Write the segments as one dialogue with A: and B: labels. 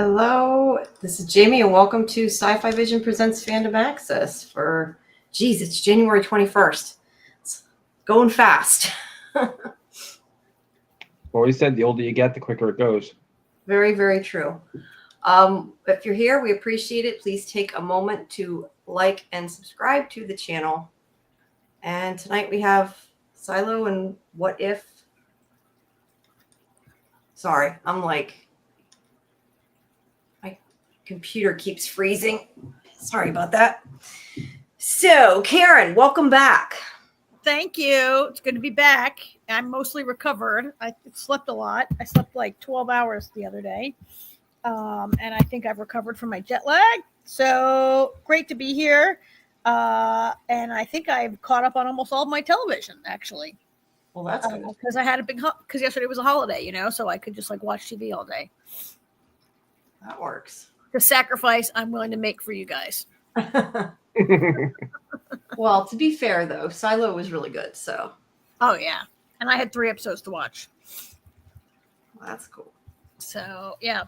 A: Hello, this is Jamie, and welcome to Sci-Fi Vision Presents Fandom Access for, it's January 21st. It's going fast.
B: Always said the older you get, the quicker it goes.
A: Very, very true. If you're here, we appreciate it. Please take a moment to like and subscribe to the channel. And tonight we have Silo and What If. Sorry, my computer keeps freezing. Sorry about that. So, Karen, welcome back.
C: Thank you. It's good to be back. I'm mostly recovered. I slept a lot. I slept like 12 hours the other day. And I think I've recovered from my jet lag. So great to be here. And I think I've caught up on almost all of my television, actually.
A: Well, that's good.
C: Because I had because yesterday was a holiday, so I could just watch TV all day.
A: That works.
C: The sacrifice I'm willing to make for you guys.
A: Well, to be fair, though, Silo was really good. So.
C: Oh, yeah. And I had 3 episodes to watch.
A: Well, that's cool.
C: So, yeah.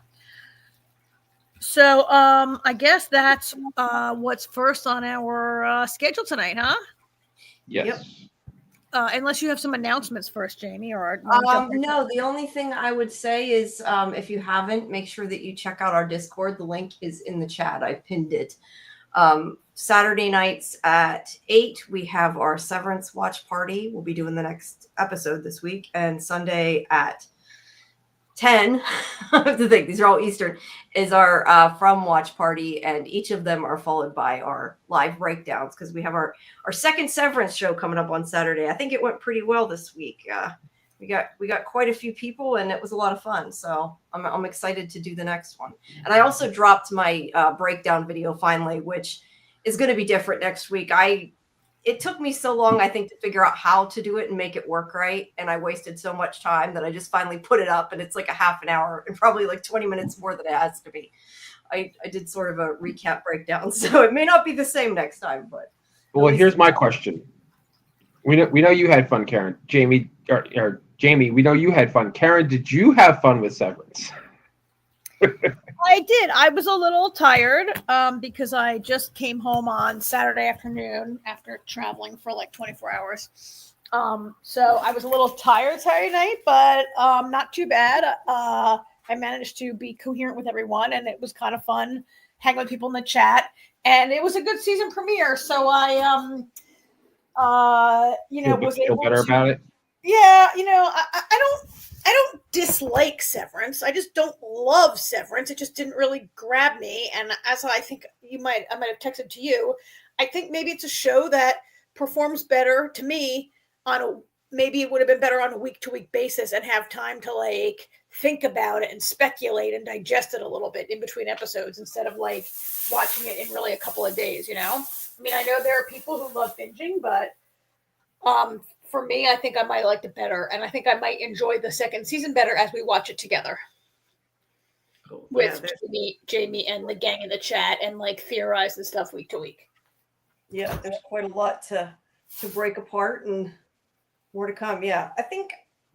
C: So, I guess that's what's first on our schedule tonight, huh?
B: Yes.
A: Yep.
C: Unless you have some announcements first, Jamie, or
A: no. The only thing I would say is, if you haven't, make sure that you check out our Discord. The link is in the chat. I pinned it. Saturday nights at 8, we have our Severance watch party. We'll be doing the next episode this week, and Sunday at 10. I have to think, these are all Eastern, is our From watch party, and each of them are followed by our live breakdowns, because we have our second Severance show coming up on Saturday. I think it went pretty well this week. We got quite a few people, and it was a lot of fun. So I'm excited to do the next one. And I also dropped my breakdown video finally, which is going to be different next week. It took me so long, I think, to figure out how to do it and make it work right. And I wasted so much time that I just finally put it up, and it's like a half an hour and probably like 20 minutes more than it has to be. I did sort of a recap breakdown, so it may not be the same next time. But
B: well, here's my question. We know you had fun, Karen. Jamie, or Jamie, we know you had fun. Karen, did you have fun with Severance?
C: I did. I was a little tired because I just came home on Saturday afternoon after traveling for like 24 hours. So I was a little tired Saturday night, but not too bad. I managed to be coherent with everyone, and it was kind of fun hanging with people in the chat. And it was a good season premiere, so I was
B: feel better about it.
C: Yeah, I don't dislike Severance. I just don't love Severance. It just didn't really grab me. And as I think I might have texted to you, I think maybe it's a show that performs better to me maybe it would have been better on a week-to-week basis and have time to think about it and speculate and digest it a little bit in between episodes instead of watching it in really a couple of days, I mean, I know there are people who love binging, but for me, I think I might like it better, and I think I might enjoy the second season better as we watch it together with Jamie and the gang in the chat and theorize and stuff week to week.
A: Yeah, there's quite a lot to break apart and more to come. Yeah,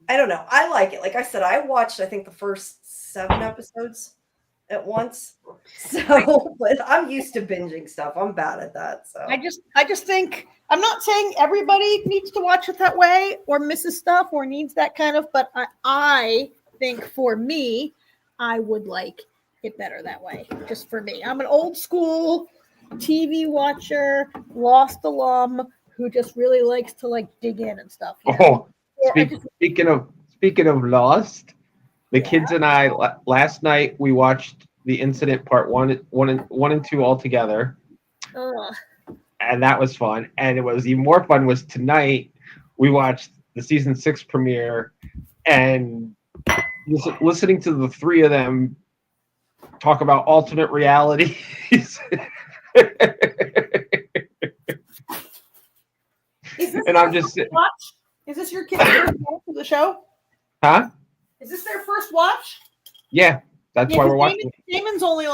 A: I don't know. I like it. Like I said, I watched, I think, the first 7 episodes at once. So, but I'm used to binging stuff. I'm bad at that. So
C: I just think, I'm not saying everybody needs to watch it that way or misses stuff or needs that kind of, but I think for me, I would like it better that way. Just for me. I'm an old school TV watcher, Lost alum who just really likes to dig in and stuff.
B: Speaking of Lost, the kids and I last night we watched The Incident Part 1 and 2 all together. And that was fun. And it was even more fun was tonight we watched the season 6 premiere and listening to the 3 of them talk about alternate realities. And I'm just sitting.
C: Is this your kid's first watch of the show?
B: Huh?
C: Is this their first watch?
B: Yeah, that's why we're watching.
C: Damon's only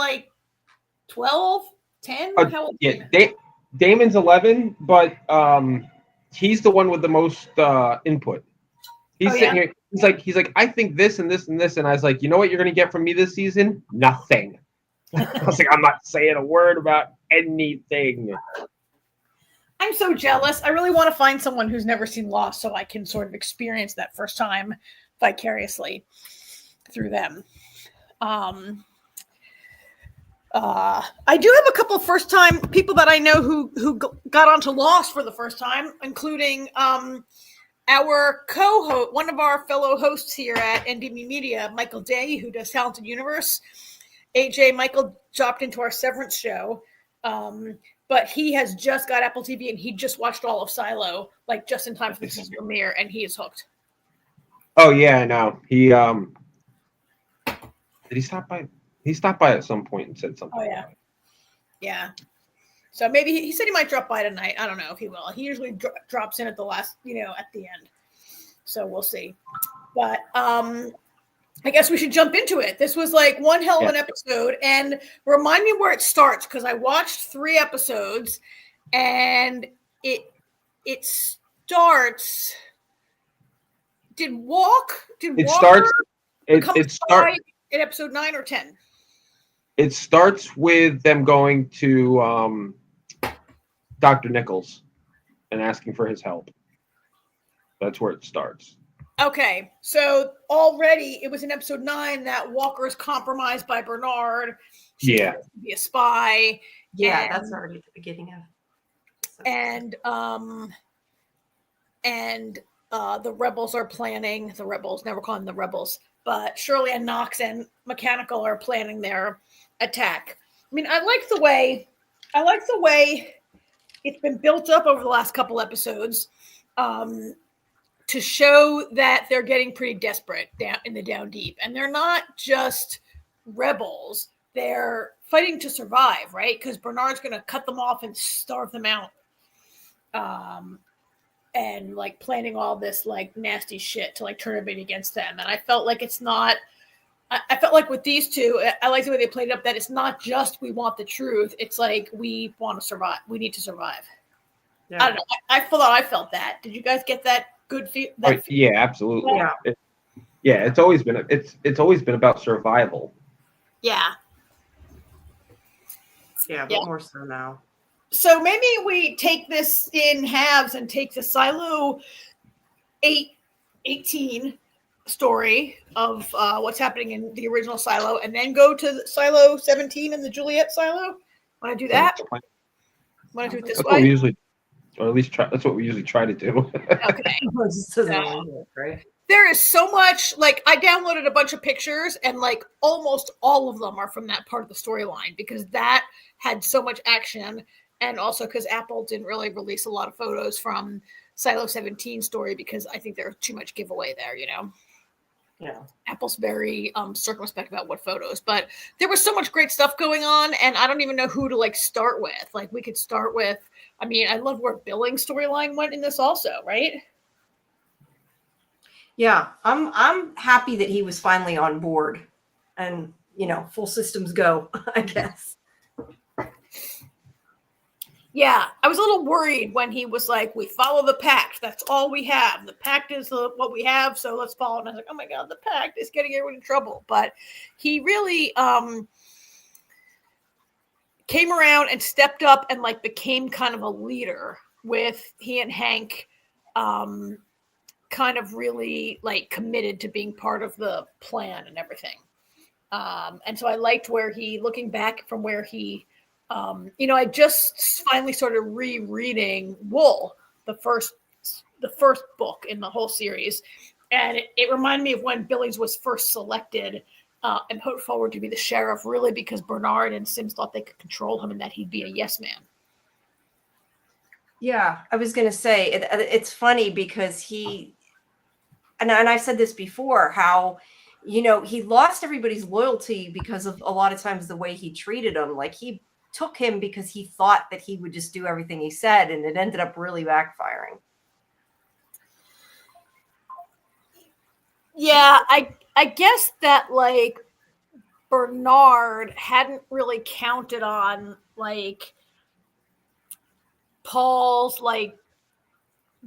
C: 12, 10. How old?
B: Yeah, Damon's 11, but he's the one with the most input. He's sitting here. He's like, I think this and this and this, and I was like, you know what you're gonna get from me this season? Nothing. I was like, I'm not saying a word about anything.
C: I'm so jealous. I really want to find someone who's never seen Lost so I can sort of experience that first time vicariously through them. I do have a couple of first time people that I know who got onto Lost for the first time, including our co-host, one of our fellow hosts here at NDB Media, Michael Day, who does Talented Universe. AJ Michael dropped into our Severance show, but he has just got Apple TV and he just watched all of Silo, like just in time for the season premiere, and he is hooked.
B: Oh yeah, I know. He did he stop by? He stopped by at some point and said something.
C: Oh yeah, yeah. So maybe he said he might drop by tonight. I don't know if he will. He usually drops in at the last, at the end. So we'll see. But I guess we should jump into it. This was like one hell of an episode. And remind me where it starts, because I watched 3 episodes and it starts. Did Walker starts in episode 9 or 10?
B: It starts with them going to Dr. Nichols and asking for his help. That's where it starts.
C: Okay, so already it was in episode 9 that Walker is compromised by Bernard. She
B: Yeah,
C: to be a spy.
A: Yeah, that's already at the beginning of.
C: The rebels are planning. The rebels, never call them the rebels, but Shirley and Knox and Mechanical are planning their attack. I mean, I like the way it's been built up over the last couple episodes. To show that they're getting pretty desperate down in the down deep, and they're not just rebels; they're fighting to survive, right? Because Bernard's going to cut them off and starve them out, and like planning all this like nasty shit to like turn everybody against them. And I felt like it's not. I felt like with these two, I like the way they played it up. That it's not just we want the truth; it's like we want to survive. We need to survive. Yeah. I don't know. I felt that. Did you guys get that? Good feel.
B: Yeah, absolutely.
C: Yeah.
B: It's always been about survival.
C: Yeah,
A: but more so now.
C: So maybe we take this in halves and take the Silo 18 story of what's happening in the original Silo, and then go to the Silo 17 and the Juliet Silo. Want to do that? Want to do it this way?
B: Or at least try. That's what we usually try to do.
C: Okay. There is so much. Like, I downloaded a bunch of pictures, and like almost all of them are from that part of the storyline, because that had so much action, and also because Apple didn't really release a lot of photos from Silo 17 story, because I think there's too much giveaway there.
A: Yeah.
C: Apple's very circumspect about what photos, but there was so much great stuff going on, and I don't even know who to like start with. Like, we could start with. I mean, I love where Billing's storyline went in this also, right?
A: Yeah, I'm happy that he was finally on board, and full systems go, I guess.
C: Yeah, I was a little worried when he was like, "We follow the pact. That's all we have. The pact is what we have, so let's follow." And I was like, "Oh my god, the pact is getting everyone in trouble." But he really came around and stepped up and like became kind of a leader with he and Hank kind of really like committed to being part of the plan and everything. And so I liked where he, looking back from where he, I just finally started rereading Wool, the first book in the whole series. And it reminded me of when Billings was first selected and put forward to be the sheriff, really because Bernard and Sims thought they could control him and that he'd be a yes man.
A: Yeah, I was going to say, it's funny because he, and I've said this before, how, he lost everybody's loyalty because of a lot of times the way he treated them. Like, he took him because he thought that he would just do everything he said, and it ended up really backfiring.
C: Yeah, I guess that like Bernard hadn't really counted on like Paul's like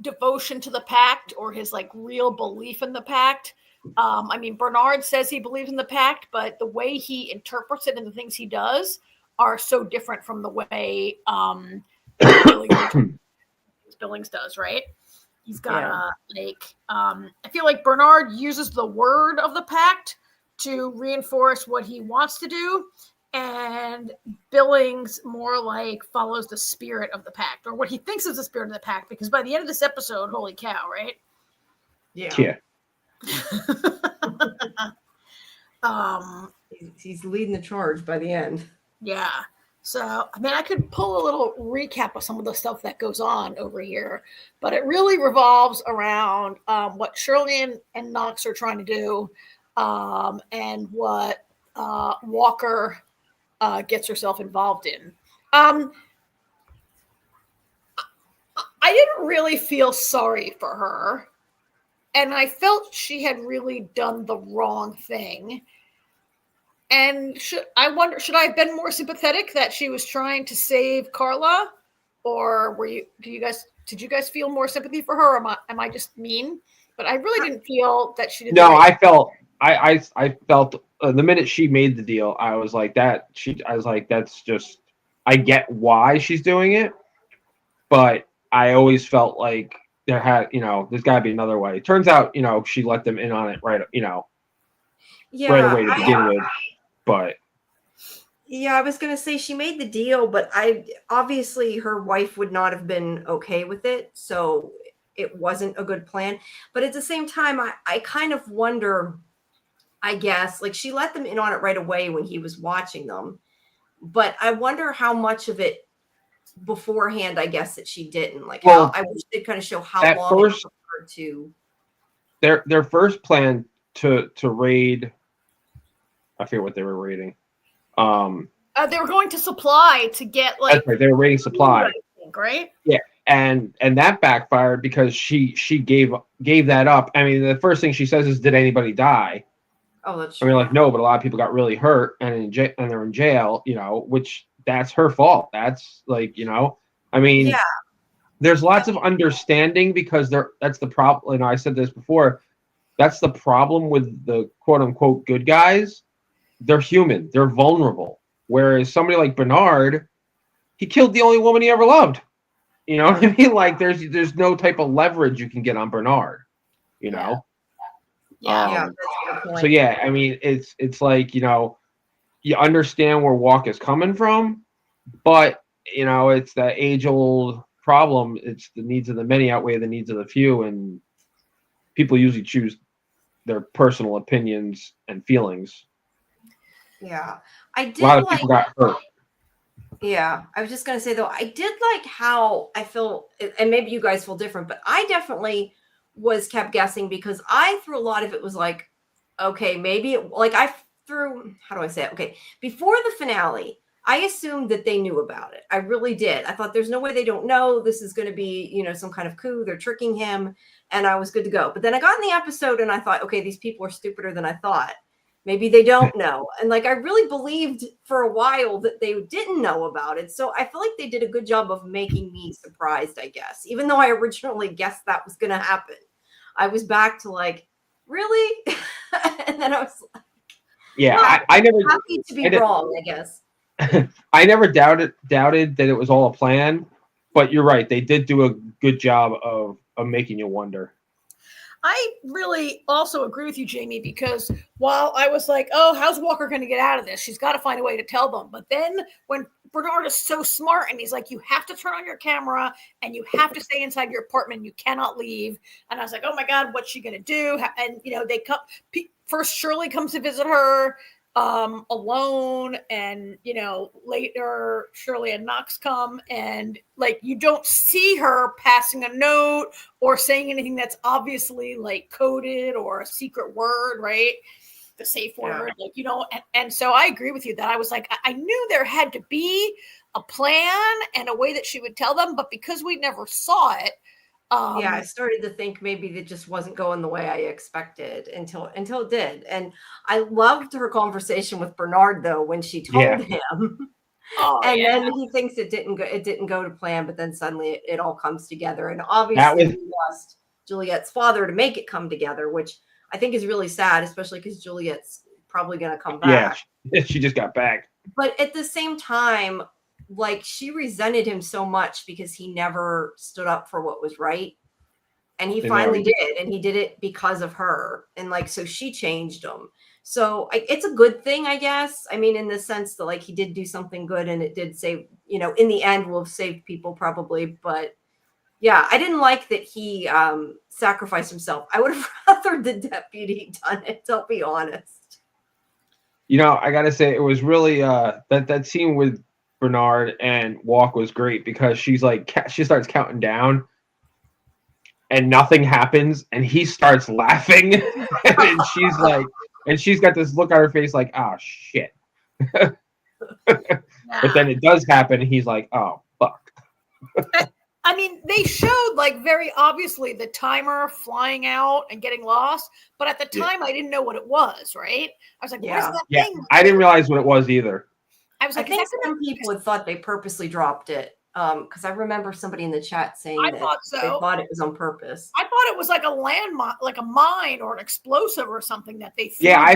C: devotion to the pact or his like real belief in the pact. I mean, Bernard says he believes in the pact, but the way he interprets it and the things he does are so different from the way Billings does, right? He's got I feel like Bernard uses the word of the pact to reinforce what he wants to do, and Billings more like follows the spirit of the pact, or what he thinks is the spirit of the pact, because by the end of this episode, holy cow, right?
A: Yeah.
C: um
A: he's leading the charge by the end.
C: Yeah. So, I mean, I could pull a little recap of some of the stuff that goes on over here, but it really revolves around what Shirley and Knox are trying to do, and what Walker gets herself involved in. I didn't really feel sorry for her, and I felt she had really done the wrong thing. And should I have been more sympathetic that she was trying to save Carla, or did you guys feel more sympathy for her, or am I just mean? But I really didn't feel that she did.
B: No, I felt the minute she made the deal, I was like that. I was like, that's just, I get why she's doing it, but I always felt like there's got to be another way. It turns out, she let them in on it right away to begin with. But
A: yeah, I was going to say she made the deal, but obviously her wife would not have been okay with it. So it wasn't a good plan. But at the same time, I kind of wonder, I guess, like she let them in on it right away when he was watching them. But I wonder how much of it beforehand, I guess, that she didn't. Like, I wish they'd kind of show how long it took her to.
B: Their first plan to raid, I forget what they were raiding.
C: They were going to supply to get like.
B: That's right. They were raiding supply.
C: I think, right?
B: Yeah, and that backfired because she gave that up. I mean, the first thing she says is, "Did anybody die?"
A: Oh, that's.
B: I mean, like, no, but a lot of people got really hurt and they're in jail. Which that's her fault. That's like, I mean,
A: yeah.
B: There's lots of understanding because that's the problem. I said this before. That's the problem with the quote unquote good guys. They're human. They're vulnerable. Whereas somebody like Bernard, he killed the only woman he ever loved. You know what I mean? Like there's no type of leverage you can get on Bernard.
C: Yeah.
A: That's a good point.
B: So yeah, I mean it's like, you understand where Walk is coming from, but it's that age-old problem. It's the needs of the many outweigh the needs of the few, and people usually choose their personal opinions and feelings.
A: Yeah, I did.
B: A lot of people got hurt.
A: Yeah, I was just gonna say though, I did like how I feel, and maybe you guys feel different, but I definitely kept guessing because I through a lot of it was like, okay, maybe how do I say it? Okay, before the finale, I assumed that they knew about it. I really did. I thought there's no way they don't know. This is going to be, some kind of coup. They're tricking him, and I was good to go. But then I got in the episode and I thought, okay, these people are stupider than I thought. Maybe they don't know. And I really believed for a while that they didn't know about it. So I feel like they did a good job of making me surprised, I guess, even though I originally guessed that was going to happen. I was back to really? And then I was like,
B: yeah, I never
A: happy to be wrong, I guess.
B: I never doubted that it was all a plan, but you're right. They did do a good job of making you wonder.
C: I really also agree with you, Jamie, because while I was like, oh, how's Walker going to get out of this? She's got to find a way to tell them. But then when Bernard is so smart and he's like, you have to turn on your camera and you have to stay inside your apartment. You cannot leave. And I was like, oh, my God, what's she going to do? And, they come first. Shirley comes to visit her alone, and later Shirley and Knox come, and you don't see her passing a note or saying anything that's obviously coded or a secret word, right? The safe word, and so I agree with you that I was like, I knew there had to be a plan and a way that she would tell them, but because we never saw it.
A: I started to think maybe it just wasn't going the way I expected until it did. And I loved her conversation with Bernard, though, when she told him
C: Oh,
A: And
C: yeah.
A: then he thinks it didn't go to plan, but then suddenly it all comes together. And
B: That
A: obviously
B: was
A: we lost Juliet's father to make it come together, which I think is really sad, especially because Juliet's probably going to come back.
B: She just got back.
A: But at the same time, like, she resented him so much because he never stood up for what was right. And he finally did, and he did it because of her. And like, so she changed him. So it's a good thing, I guess. I mean, in the sense that like he did do something good and it did save, in the end will have saved people probably. But yeah, I didn't like that he sacrificed himself. I would have rather the deputy done it, to be honest.
B: I got to say, it was really that scene with Bernard and Walk was great because she's like, she starts counting down and nothing happens and he starts laughing and she's like, and she's got this look on her face like, oh shit. But then it does happen and he's like, oh fuck.
C: I mean, they showed like very obviously the timer flying out and getting lost, but at the time I didn't know what it was, right? I was like, what is that thing?
B: I didn't realize what it was either.
C: I was like,
A: I think some people had thought they purposely dropped it. Because I remember somebody in the chat saying that they thought it was on purpose.
C: I thought it was like a landmine, like a mine or an explosive or something that they threw.
B: Yeah, I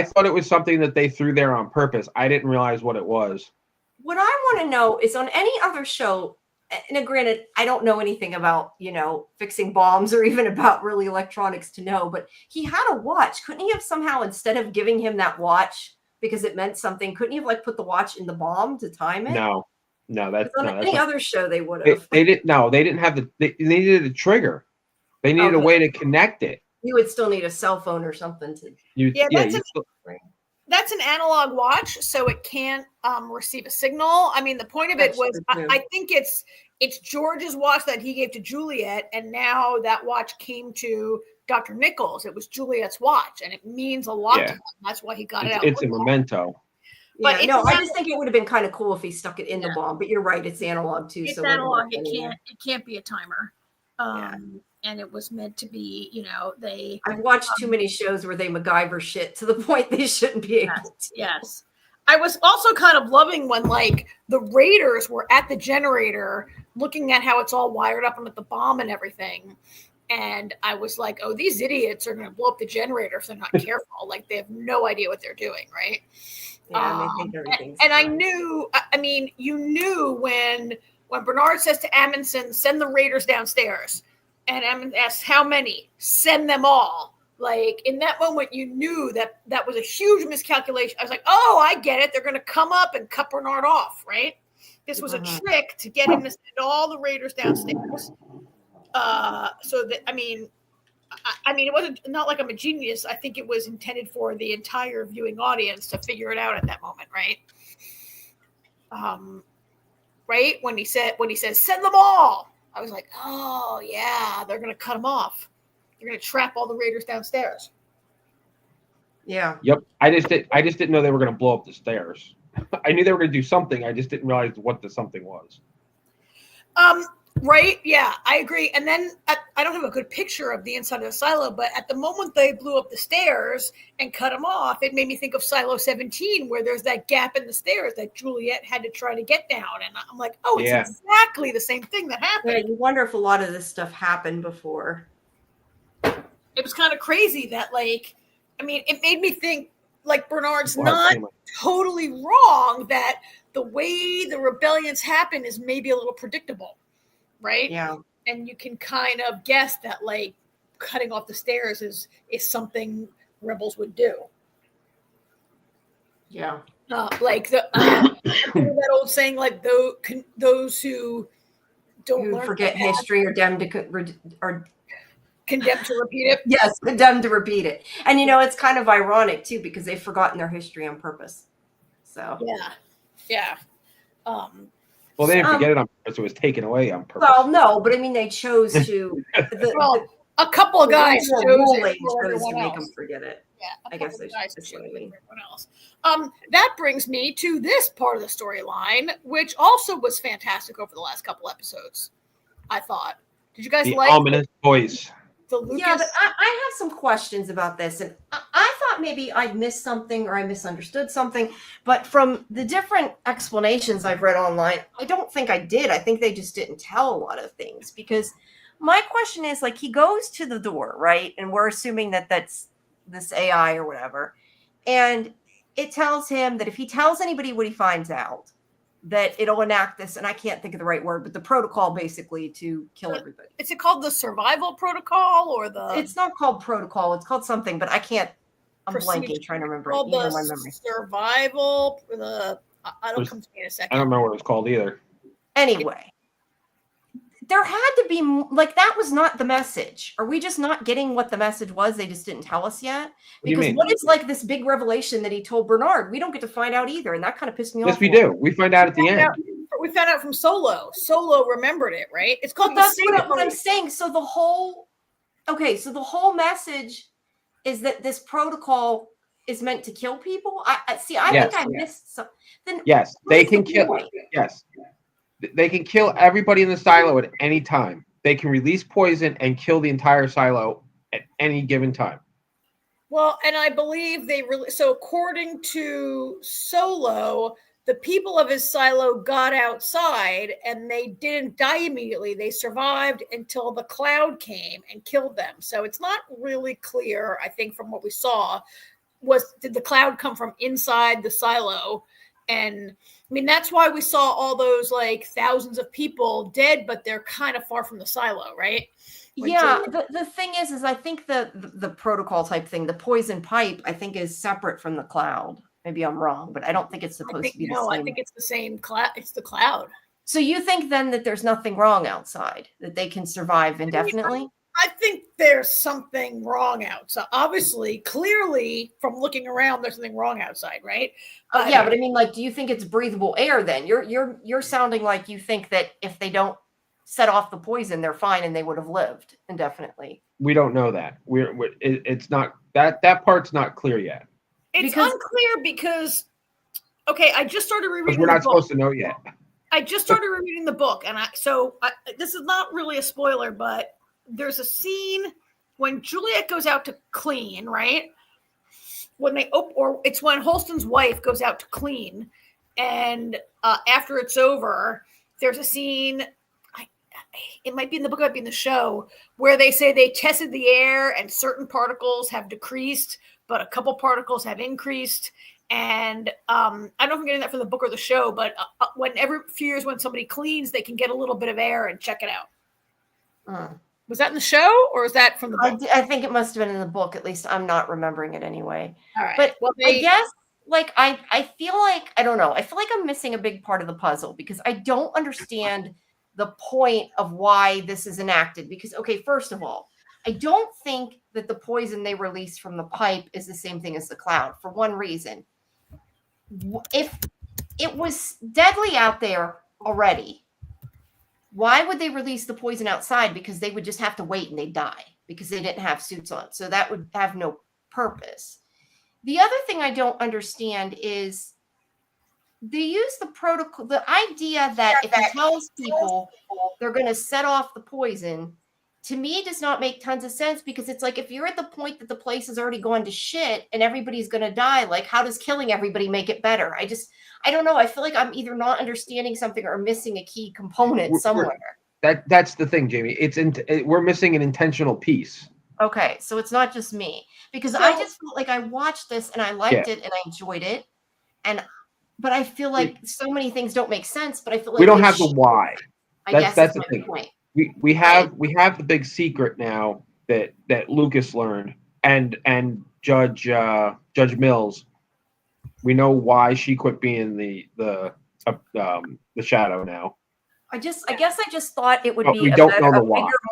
B: thought it was something that they threw there on purpose. I didn't realize what it was.
A: What I want to know is on any other show, and granted, I don't know anything about, fixing bombs or even about really electronics to know, but he had a watch. Couldn't he have somehow, instead of giving him that watch because it meant something, couldn't he have like put the watch in the bomb to time it?
B: No, that's
A: on any other show they would
B: have.
A: They
B: didn't. No, they didn't have they needed a trigger. They needed a way to connect it.
A: You would still need a cell phone or something to.
C: That's an analog watch, so it can't receive a signal. I mean, the point of it was, I think it's George's watch that he gave to Juliet, and now that watch came to Dr. Nichols. It was Juliet's watch, and it means a lot to him. That's why he got it out.
B: It's a memento.
A: But I just think it would have been kind of cool if he stuck it in the bomb. But you're right, it's analog too.
C: It's analog. It can't be a timer. And it was meant to be,
A: I've watched too many shows where they MacGyver shit to the point they shouldn't be able to.
C: Yes. I was also kind of loving when like the Raiders were at the generator looking at how it's all wired up and with the bomb and everything. And I was like, oh, these idiots are going to blow up the generator if they're not careful. Like they have no idea what they're doing, right?
A: Yeah, they think everything's
C: and I knew, I mean, you knew when Bernard says to Amundsen, send the Raiders downstairs. And Amundsen asks, how many? Send them all. Like, in that moment, you knew that was a huge miscalculation. I was like, oh, I get it. They're going to come up and cut Bernard off, right? This was a trick to get him to send all the Raiders downstairs. So that, I mean, it wasn't not like I'm a genius. I think it was intended for the entire viewing audience to figure it out at that moment, right? Right when he says send them all, I was like, oh yeah, they're gonna cut them off. They're gonna trap all the Raiders downstairs.
A: Yeah.
B: Yep. I just didn't know they were gonna blow up the stairs. I knew they were gonna do something. I just didn't realize what the something was.
C: Right. Yeah, I agree. And then I don't have a good picture of the inside of the silo, but at the moment they blew up the stairs and cut them off, it made me think of Silo 17, where there's that gap in the stairs that Juliet had to try to get down. And I'm like, oh, it's exactly the same thing that happened.
A: Yeah, you wonder if a lot of this stuff happened before.
C: It was kind of crazy that, like, I mean, it made me think, like, Bernard's not totally wrong, that the way the rebellions happen is maybe a little predictable. Right?
A: Yeah.
C: And you can kind of guess that, like, cutting off the stairs is something rebels would do.
A: Yeah.
C: Like that old saying, like, those who don't learn
A: forget history are condemned to
C: repeat it.
A: Yes, condemned to repeat it. And it's kind of ironic too, because they've forgotten their history on purpose. So
C: yeah.
B: Well, they didn't forget it on purpose. It was taken away on purpose.
A: Well, no, but I mean, they chose to.
C: A couple of guys chose to
A: make them forget it.
C: Yeah,
A: I guess that's what I mean.
C: Everyone else. That brings me to this part of the storyline, which also was fantastic over the last couple episodes. I thought. Did you guys like
B: ominous voice?
C: The Lucas?
A: Yeah, but I have some questions about this, and I thought thought maybe I'd missed something or I misunderstood something, but from the different explanations I've read online, I don't think I did. I think they just didn't tell a lot of things, because my question is, like, he goes to the door, right? And we're assuming that that's this AI or whatever. And it tells him that if he tells anybody what he finds out, that it'll enact this, and I can't think of the right word, but the protocol basically to kill everybody.
C: Is it called the survival protocol or the?
A: It's not called protocol. It's called something, but I can't. I'm
C: procedure.
A: blanking, trying to remember.
C: Called
A: Even
C: the
A: my memory.
C: survival. It'll come to me in a second.
B: I don't remember what it's called either.
A: Anyway, there had to be, like, that was not the message. Are we just not getting what the message was? They just didn't tell us yet? Because what is, like, this big revelation that he told Bernard? We don't get to find out either, and that kind of pissed me off.
B: Yes, we do. We find out at the end.
C: We found out from Solo. Solo remembered it, right? It's called.
A: But that's what I'm saying. So the whole message is that this protocol is meant to kill people. I think I missed some. Then
B: yes, they can kill. Yes, they can kill everybody in the silo at any time. They can release poison and kill the entire silo at any given time.
C: Well, and I believe so according to Solo, the people of his silo got outside and they didn't die immediately. They survived until the cloud came and killed them. So it's not really clear, I think, from what we saw, did the cloud come from inside the silo? And I mean, that's why we saw all those like thousands of people dead, but they're kind of far from the silo, right?
A: The thing is I think the protocol type thing, the poison pipe, I think is separate from the cloud. Maybe I'm wrong, but I don't think it's supposed to be the same.
C: No, I think it's the same cloud. It's the cloud.
A: So you think then that there's nothing wrong outside, that they can survive indefinitely?
C: I think there's something wrong outside. Obviously, clearly, from looking around, there's something wrong outside, right?
A: But I mean, like, do you think it's breathable air then? You're sounding like you think that if they don't set off the poison, they're fine and they would have lived indefinitely.
B: We don't know that. It's not that part's not clear yet.
C: It's unclear because, okay, I just started rereading.
B: We're not supposed to know yet.
C: I just started rereading the book, and this is not really a spoiler, but there's a scene when Juliet goes out to clean, right? When it's when Holston's wife goes out to clean, and after it's over, there's a scene. It might be in the book, it might be in the show, where they say they tested the air and certain particles have decreased, but a couple particles have increased. And I don't know if I'm getting that from the book or the show, but every few years when somebody cleans, they can get a little bit of air and check it out. Was that in the show or is that from the book?
A: I think it must have been in the book. At least I'm not remembering it anyway.
C: All right.
A: But I guess, like, I feel like, I don't know. I feel like I'm missing a big part of the puzzle because I don't understand the point of why this is enacted. Because, okay, first of all, I don't think that the poison they release from the pipe is the same thing as the cloud for one reason. If it was deadly out there already, why would they release the poison outside? Because they would just have to wait and they'd die because they didn't have suits on. So that would have no purpose. The other thing I don't understand is they use the protocol, the idea that if he tells people they're going to set off the poison, to me does not make tons of sense because it's like, if you're at the point that the place has already gone to shit and everybody's going to die, like, how does killing everybody make it better? I don't know. I feel like I'm either not understanding something or missing a key component somewhere.
B: That's the thing, Jamie. We're missing an intentional piece.
A: Okay, so it's not just me because I just felt like I watched this and I liked it and I enjoyed it, but I feel like so many things don't make sense. But I feel like
B: we don't have the why.
A: I guess that's the thing.
B: Point. We have the big secret now that Lucas learned and Judge Mills. We know why she quit being the shadow now. I guess
A: I just thought it would be a bigger,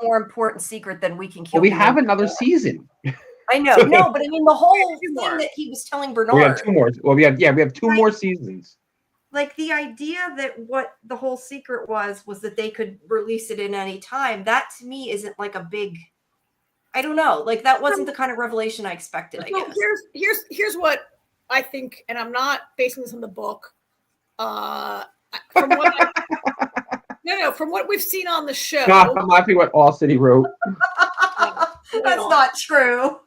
A: more important secret than we can kill.
B: Well, we have another season.
A: I know, no, but I mean the whole thing that he was telling Bernard.
B: We have two more. Well, we have 2 more seasons.
A: Like the idea that what the whole secret was that they could release it in any time. That to me isn't like a big. I don't know. Like that wasn't the kind of revelation I expected. I guess.
C: Here's what I think, and I'm not basing this on the book. From what we've seen on the show.
B: No, I'm laughing what All City wrote.
A: That's not true.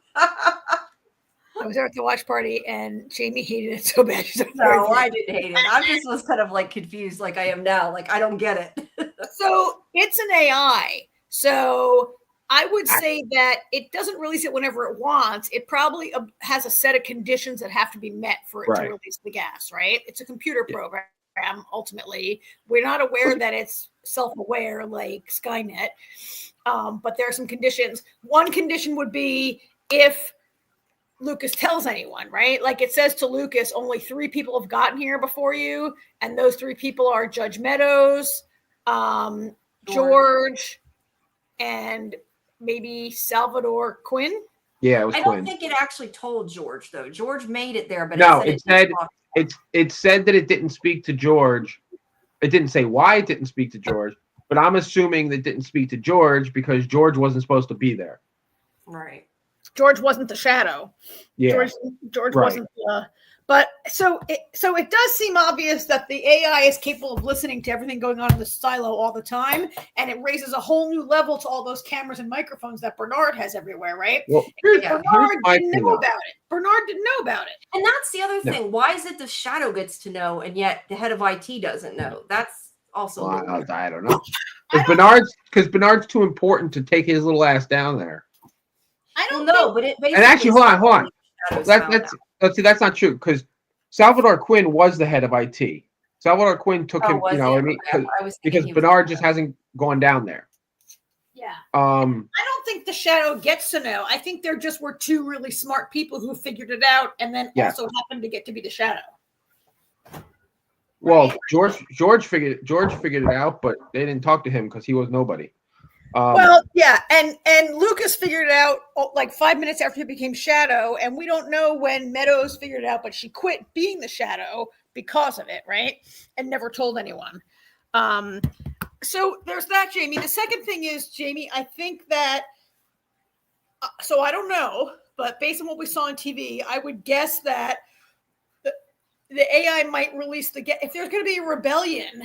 C: I was there at the watch party, and Jamie hated it so bad.
A: No, I didn't hate it. I just was kind of like confused, like I am now. Like I don't get it.
C: So it's an AI. So I would say that it doesn't release it whenever it wants. It probably has a set of conditions that have to be met for it to release the gas, right? It's a computer program, ultimately. We're not aware that it's self-aware like Skynet, but there are some conditions. One condition would be if Lucas tells anyone, right? Like it says to Lucas, only 3 people have gotten here before you, and those 3 people are Judge Meadows, George, and maybe Salvador Quinn.
B: Yeah, it was
A: I
B: Quinn.
A: don't think it actually told George though. George made it there, but
B: it said that it didn't speak to George. It didn't say why it didn't speak to George, but I'm assuming that it didn't speak to George because George wasn't supposed to be there.
A: Right.
C: George wasn't the shadow.
B: Yeah.
C: George wasn't the. But so it does seem obvious that the AI is capable of listening to everything going on in the silo all the time, and it raises a whole new level to all those cameras and microphones that Bernard has everywhere, right?
B: Well,
C: Bernard didn't know about it. Bernard didn't know about it.
A: And that's the other thing. Why is it the shadow gets to know and yet the head of IT doesn't know? That's also
B: I don't know. Because Bernard's too important to take his little ass down there.
C: I don't
A: know, but it basically.
B: And actually, hold on. That's not true because Salvador Quinn was the head of IT. Salvador Quinn took him, because Bernard just hasn't gone down there.
C: Yeah.
B: I
C: don't think the shadow gets to know. I think there just were 2 really smart people who figured it out and then also happened to get to be the shadow.
B: Well, George figured it out, but they didn't talk to him because he was nobody.
C: And Lucas figured it out like 5 minutes after he became Shadow, and we don't know when Meadows figured it out, but she quit being the Shadow because of it, right? And never told anyone. So there's that, Jamie. The second thing is, Jamie, I think that, so I don't know, but based on what we saw on TV, I would guess that the AI might release if there's going to be a rebellion,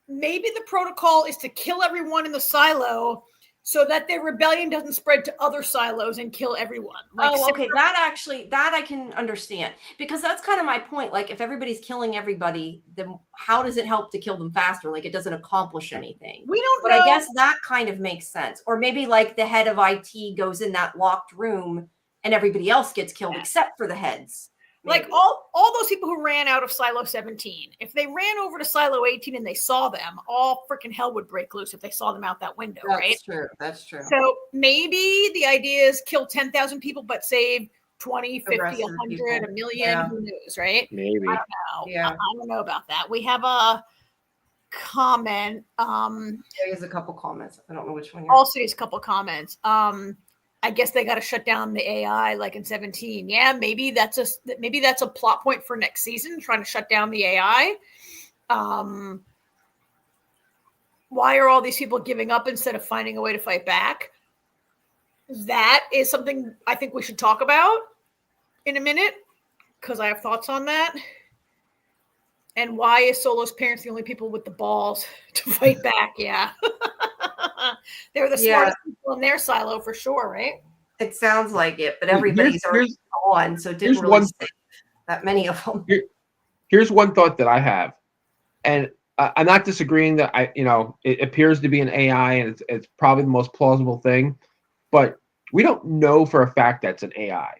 C: maybe the protocol is to kill everyone in the silo so that the rebellion doesn't spread to other silos and kill everyone.
A: Okay. That I can understand, because that's kind of my point. Like if everybody's killing everybody, then how does it help to kill them faster? Like it doesn't accomplish anything.
C: We don't know.
A: But I guess that kind of makes sense. Or maybe like the head of IT goes in that locked room and everybody else gets killed except for the heads. Maybe.
C: Like all those people who ran out of Silo 17, if they ran over to Silo 18 and they saw them, all freaking hell would break loose if they saw them out that window, right?
A: That's true.
C: So maybe the idea is kill 10,000 people, but save 20, 50, 100, a million, who knows, right?
B: Maybe.
C: I don't know. Yeah. I don't know about that. We have a comment.
A: There's a couple comments. I don't know which one
C: you're. Also, there's a couple comments. I guess they got to shut down the AI like in 17. Yeah, maybe that's a plot point for next season, trying to shut down the AI. Why are all these people giving up instead of finding a way to fight back? That is something I think we should talk about in a minute, because I have thoughts on that. And why is Solo's parents the only people with the balls to fight back? Yeah. They're the smartest people in their silo for sure, right?
A: It sounds like it, but everybody's already gone, so it didn't really save that many of them.
B: Here's one thought that I have, and I'm not disagreeing that it appears to be an AI and it's probably the most plausible thing, but we don't know for a fact that's an AI.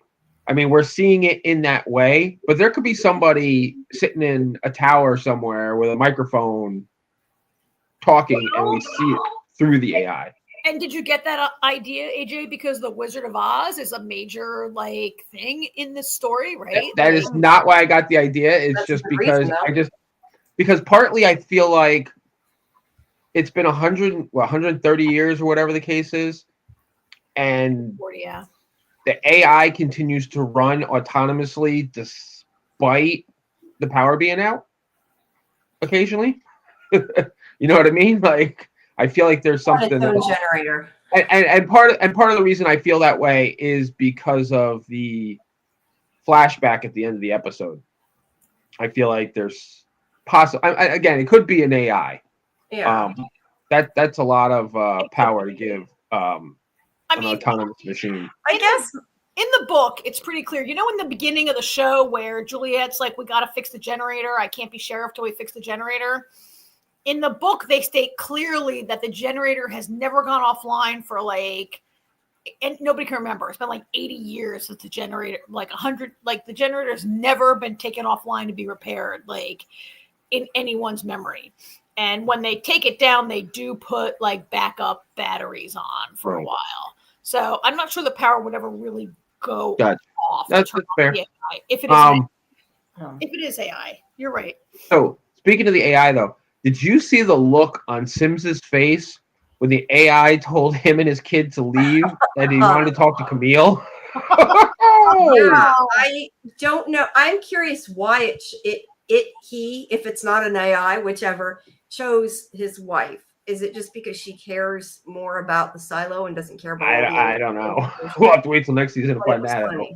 B: I mean, we're seeing it in that way, but there could be somebody sitting in a tower somewhere with a microphone talking, and we see it through the AI.
C: And did you get that idea, AJ? Because the Wizard of Oz is a major thing in this story, right?
B: That is not why I got the idea. It's just because because partly I feel like it's been 130 years or whatever the case is, and
C: 40, yeah.
B: The AI continues to run autonomously despite the power being out occasionally. You know what I mean? Like, I feel like there's something.
A: Its own generator.
B: And part of the reason I feel that way is because of the flashback at the end of the episode. I feel like there's again, it could be an AI.
A: Yeah.
B: That's a lot of power to give an autonomous machine.
A: I guess
C: in the book, it's pretty clear. You know, in the beginning of the show where Juliet's like, we got to fix the generator. I can't be sheriff till we fix the generator. In the book, they state clearly that the generator has never gone offline for like, and nobody can remember. It's been like 80 years since the generator, like 100, like the generator has never been taken offline to be repaired, like in anyone's memory. And when they take it down, they do put like backup batteries on for a while. So I'm not sure the power would ever really go off.
B: That's fair.
C: The AI, if it is if it is AI, you're right.
B: So speaking of the AI though, did you see the look on Sims's face when the AI told him and his kid to leave and he wanted to talk to Camille?
A: Yeah, I don't know. I'm curious why he, if it's not an AI, whichever, chose his wife. Is it just because she cares more about the silo and doesn't care about?
B: I don't know. We'll have to wait till next season to find that out.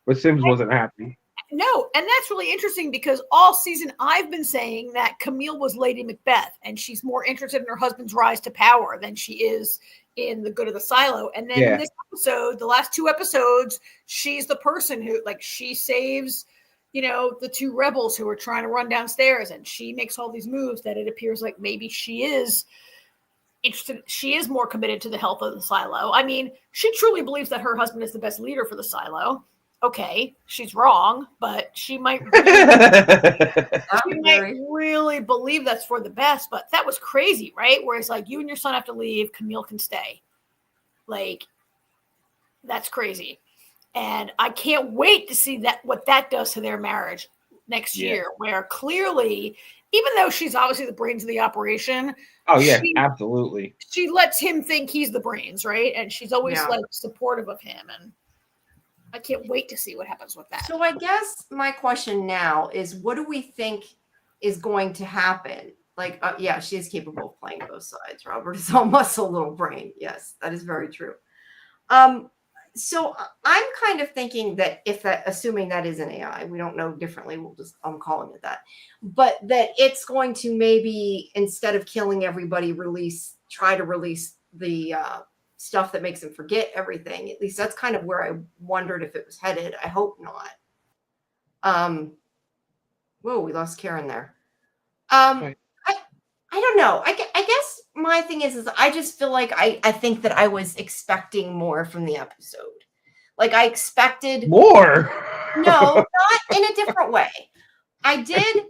B: But Sims wasn't happy.
C: No, and that's really interesting because all season I've been saying that Camille was Lady Macbeth and she's more interested in her husband's rise to power than she is in the good of the silo. And then in this episode, the last 2 episodes, she's the person who, like, she saves, you know, the 2 rebels who are trying to run downstairs, and she makes all these moves that it appears like maybe she is interested. She is more committed to the health of the silo. I mean, she truly believes that her husband is the best leader for the silo. Okay, she's wrong, but she might really believe that's for the best. But that was crazy, right? Where it's like, you and your son have to leave, Camille can stay. Like, that's crazy. And I can't wait to see that what that does to their marriage next year, where clearly, even though she's obviously the brains of the operation.
B: Oh, yeah, absolutely.
C: She lets him think he's the brains, right? And she's always like supportive of him. And I can't wait to see what happens with that.
A: So I guess my question now is, what do we think is going to happen? Like, yeah, she is capable of playing both sides. Robert is all muscle, little brain. Yes, that is very true. So I'm kind of thinking that assuming that is an AI, we don't know differently. I'm calling it that, but that it's going to maybe, instead of killing everybody, try to release the stuff that makes him forget everything. At least that's kind of where I wondered if it was headed. I hope not. Whoa, we lost Karen there. I don't know. I guess my thing is I just feel like I think that I was expecting more from the episode. Like, I expected
B: more.
A: No, not in a different way. I did.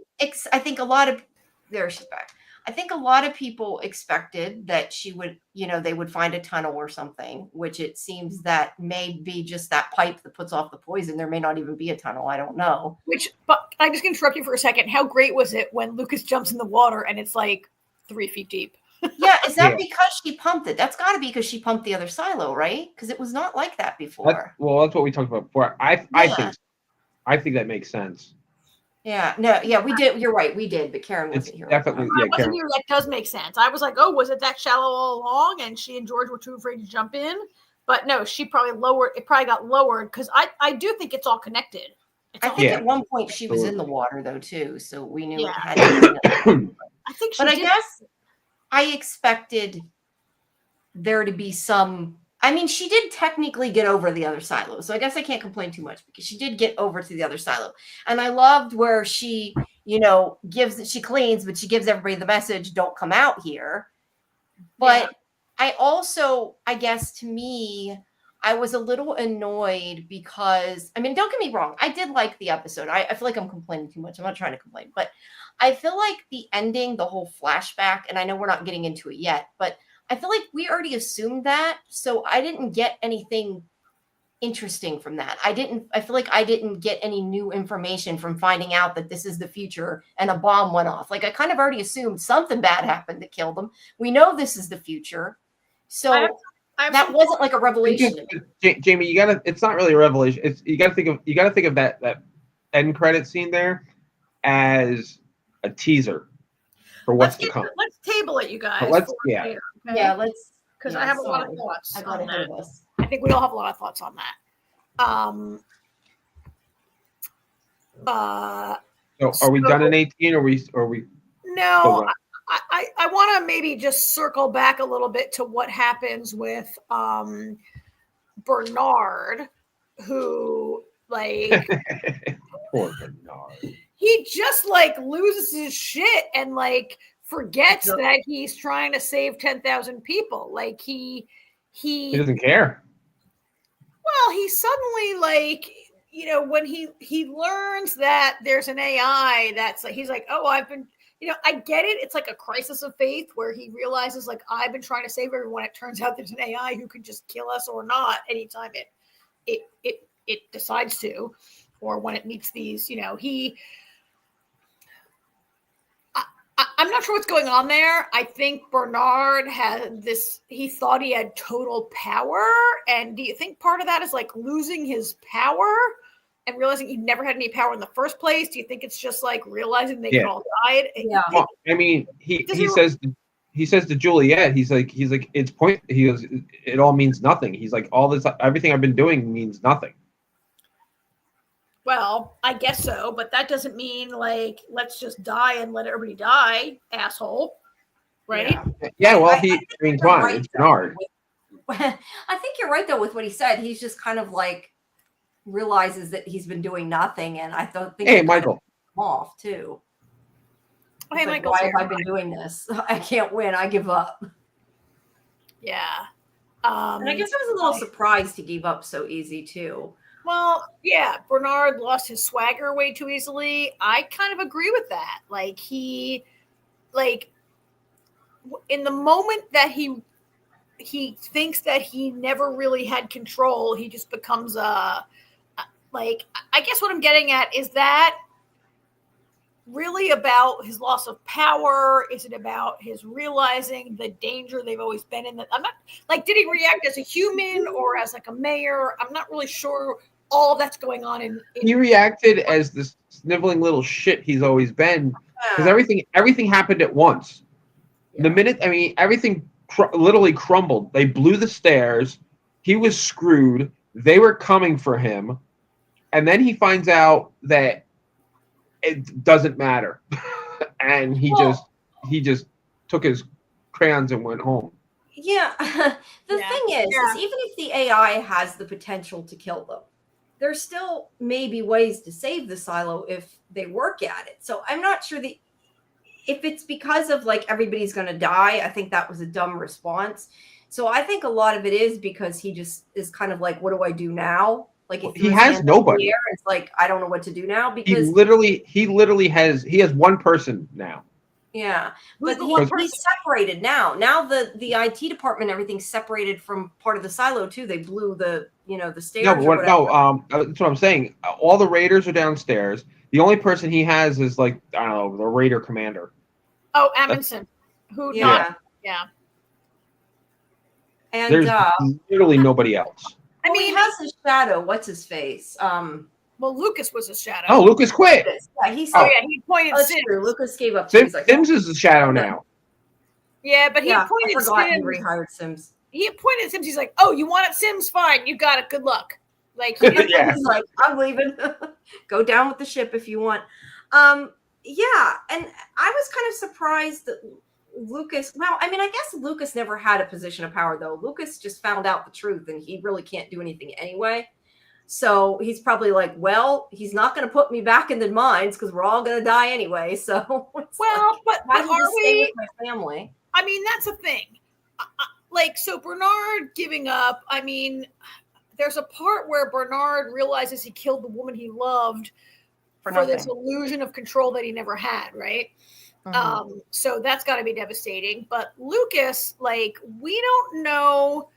A: I think a lot of she's back. I think a lot of people expected that she would, they would find a tunnel or something, which it seems that may be just that pipe that puts off the poison. There may not even be a tunnel. I don't know.
C: But I'm just going to interrupt you for a second. How great was it when Lucas jumps in the water and it's like 3 feet deep?
A: Yeah, is that because she pumped it? That's got to be because she pumped the other silo, right? Because it was not like that before.
B: That's what we talked about before. I think that makes sense.
A: Yeah, no, yeah, we did. You're right, we did, but Karen wasn't here.
B: Definitely,
C: Karen. That does make sense. I was like, oh, was it that shallow all along? And she and George were too afraid to jump in. But no, she probably lowered. It probably got lowered because I do think it's all connected.
A: I think at one point she was in the water though too, so we knew it had to be.
C: I think,
A: but I guess I expected there to be some. I mean, she did technically get over the other silo, so I guess I can't complain too much because she did get over to the other silo. And I loved where she, she cleans, but she gives everybody the message, don't come out here. But I also, I guess to me, I was a little annoyed because, I mean, don't get me wrong, I did like the episode. I feel like I'm complaining too much. I'm not trying to complain, but I feel like the ending, the whole flashback, and I know we're not getting into it yet, but I feel like we already assumed that, so I didn't get anything interesting from that. I feel like I didn't get any new information from finding out that this is the future and a bomb went off. Like, I kind of already assumed something bad happened that killed them. We know this is the future. So that wasn't like a revelation.
B: Jamie, it's not really a revelation. You gotta think of that end credit scene there as a teaser for what's to come.
C: Let's table it, you guys.
A: Let's because
C: I have a lot of thoughts.
A: I got ahead of us.
C: I think we all have a lot of thoughts on that.
B: So are we done in 18 or we
C: No, I want to maybe just circle back a little bit to what happens with Bernard who like
B: Poor Bernard.
C: he just like loses his shit and like forgets that he's trying to save 10,000 people. Like he
B: doesn't care.
C: Well, he suddenly like, you know, when he learns that there's an AI that's like, he's like, oh, I've been, you know, I get it. It's like a crisis of faith where he realizes like I've been trying to save everyone. It turns out there's an AI who can just kill us or not anytime it decides to, or when it meets these, you know, I'm not sure what's going on there. I think Bernard had this, he thought he had total power. And do you think part of that is like losing his power and realizing he never had any power in the first place? Do you think it's just like realizing they all died?
A: Yeah.
B: Well, I mean, he says to Juliet, he's like, it's point. He goes, it all means nothing. He's like, all this, everything I've been doing means nothing.
C: Well, I guess so, but that doesn't mean like let's just die and let everybody die, asshole. Right?
B: Yeah. Well, come on, right, it's Bernard.
A: I think you're right though with what he said. He's just kind of like realizes that he's been doing nothing, and I think
B: hey, Michael,
A: him off too.
C: Hey,
A: like,
C: Michael,
A: why have I been doing this? I can't win. I give up.
C: Yeah.
A: And I guess I was a little surprised he gave up so easy too.
C: Well, yeah, Bernard lost his swagger way too easily. I kind of agree with that. Like he, like in the moment that he thinks that he never really had control, he just becomes like, I guess what I'm getting at is that really about his loss of power? Is it about his realizing the danger they've always been in? That I'm not like, did he react as a human or as like a mayor? I'm not really sure all that's going on in
B: he reacted as this sniveling little shit he's always been, because everything happened at once. The minute, I mean, everything literally crumbled. They blew the stairs. He was screwed. They were coming for him, and then he finds out that it doesn't matter, and he just took his crayons and went home.
A: Yeah, the thing is even if the AI has the potential to kill them, there's still maybe ways to save the silo if they work at it. So I'm not sure if it's because of like everybody's going to die. I think that was a dumb response. So I think a lot of it is because he just is kind of like, what do I do now? Like if
B: he has nobody.
A: It's like, I don't know what to do now because
B: he literally has one person now.
A: Yeah, but he's separated now. Now the IT department, everything's separated from part of the silo too. They blew the stairs.
B: That's what I'm saying. All the raiders are downstairs. The only person he has is like, I don't know, the raider commander.
C: Oh, Amundsen.
A: And
B: there's literally nobody else.
A: I mean, he has his shadow. What's his face?
C: Well, Lucas was a shadow.
B: Oh, Lucas quit.
A: Yeah, he
C: pointed Sims.
A: True. Lucas gave up.
B: Sims is the shadow now.
C: Yeah, but he appointed Sims.
A: He rehired Sims.
C: He appointed Sims. He's like, oh, you want it, Sims? Fine, you got it. Good luck. Like,
A: he's like, I'm leaving. Go down with the ship if you want. Yeah, and I was kind of surprised that Lucas. Well, I mean, I guess Lucas never had a position of power though. Lucas just found out the truth, and he really can't do anything anyway. So he's probably like, well, he's not going to put me back in the mines because we're all going to die anyway. So,
C: but are we?
A: With my family.
C: I mean, that's the thing. So Bernard giving up. I mean, there's a part where Bernard realizes he killed the woman he loved for this illusion of control that he never had, right? Mm-hmm. So that's got to be devastating. But Lucas, like, we don't know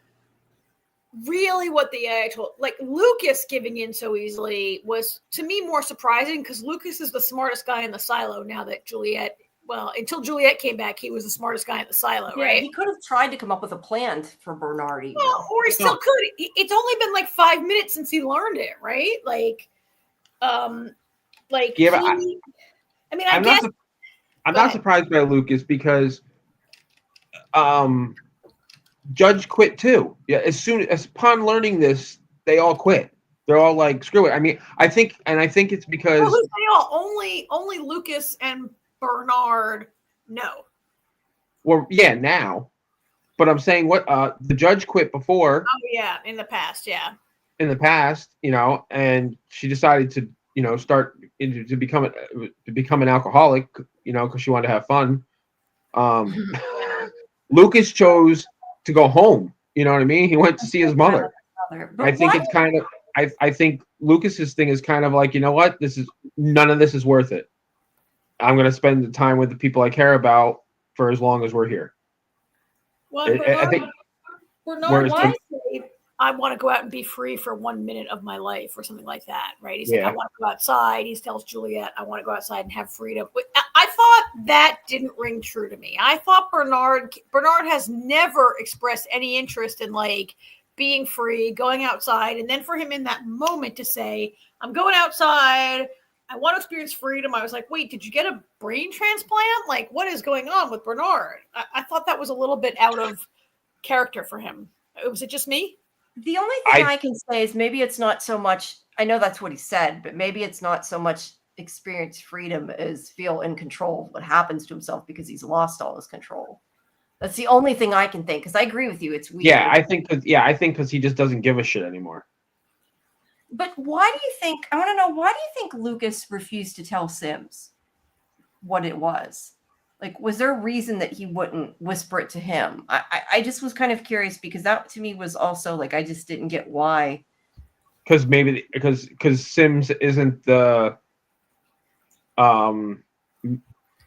C: really what the AI told. Like, Lucas giving in so easily was, to me, more surprising because Lucas is the smartest guy in the silo now that Juliet. Well, until Juliet came back, he was the smartest guy in the silo, right?
A: He could have tried to come up with a plan for Bernard.
C: Well, or he still could. It's only been like 5 minutes since he learned it, right? I'm
B: not surprised by Lucas because Judge quit too. Yeah, as upon learning this, they all quit. They're all like, screw it. I mean, I think it's because
C: only Lucas and Bernard no.
B: Well, yeah, now. But I'm saying the judge quit before.
C: Oh yeah, in the past, yeah.
B: in the past, and she decided to, start to become an alcoholic, because she wanted to have fun. Lucas chose to go home. You know what I mean? He went to see his mother.
A: But
B: I think it's kind of. I think Lucas's thing is kind of like, you know what? None of this is worth it. I'm going to spend the time with the people I care about for as long as we're here.
C: Well,
B: I think
C: Bernard why say, I want to go out and be free for 1 minute of my life or something like that, right? He's like, I want to go outside. He tells Juliet, I want to go outside and have freedom. But I thought that didn't ring true to me. I thought Bernard has never expressed any interest in like being free, going outside. And then for him in that moment to say, I'm going outside, I want to experience freedom. I was like, wait, did you get a brain transplant? Like, what is going on with Bernard? I thought that was a little bit out of character for him. Was it just me?
A: The only thing I can say is maybe it's not so much, I know that's what he said, but maybe it's not so much experience freedom as feel in control of what happens to himself because he's lost all his control. That's the only thing I can think, because I agree with you. It's weird.
B: Yeah, I think because he just doesn't give a shit anymore.
A: But why do you think, I want to know, why do you think Lucas refused to tell Sims what it was? Like, was there a reason that he wouldn't whisper it to him? I just was kind of curious because that to me was also like, I just didn't get why. Because Sims isn't the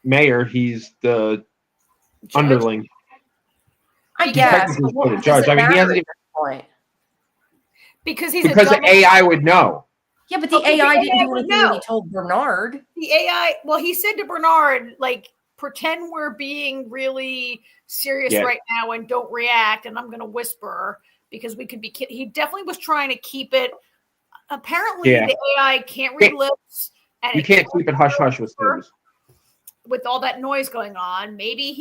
A: mayor, he's the Judge?
B: underling.
A: I guess.
B: The judge. I mean, he hasn't even.
A: Point.
C: Because
B: the AI would know.
A: Yeah, but the AI didn't do anything when he told Bernard.
C: The AI, well, he said to Bernard, like, pretend we're being really serious right now and don't react, and I'm going to whisper because we could be kidding. He definitely was trying to keep it. Apparently, the AI can't read lips. And
B: you can't keep it hush-hush with Sims.
C: With all that noise going on, maybe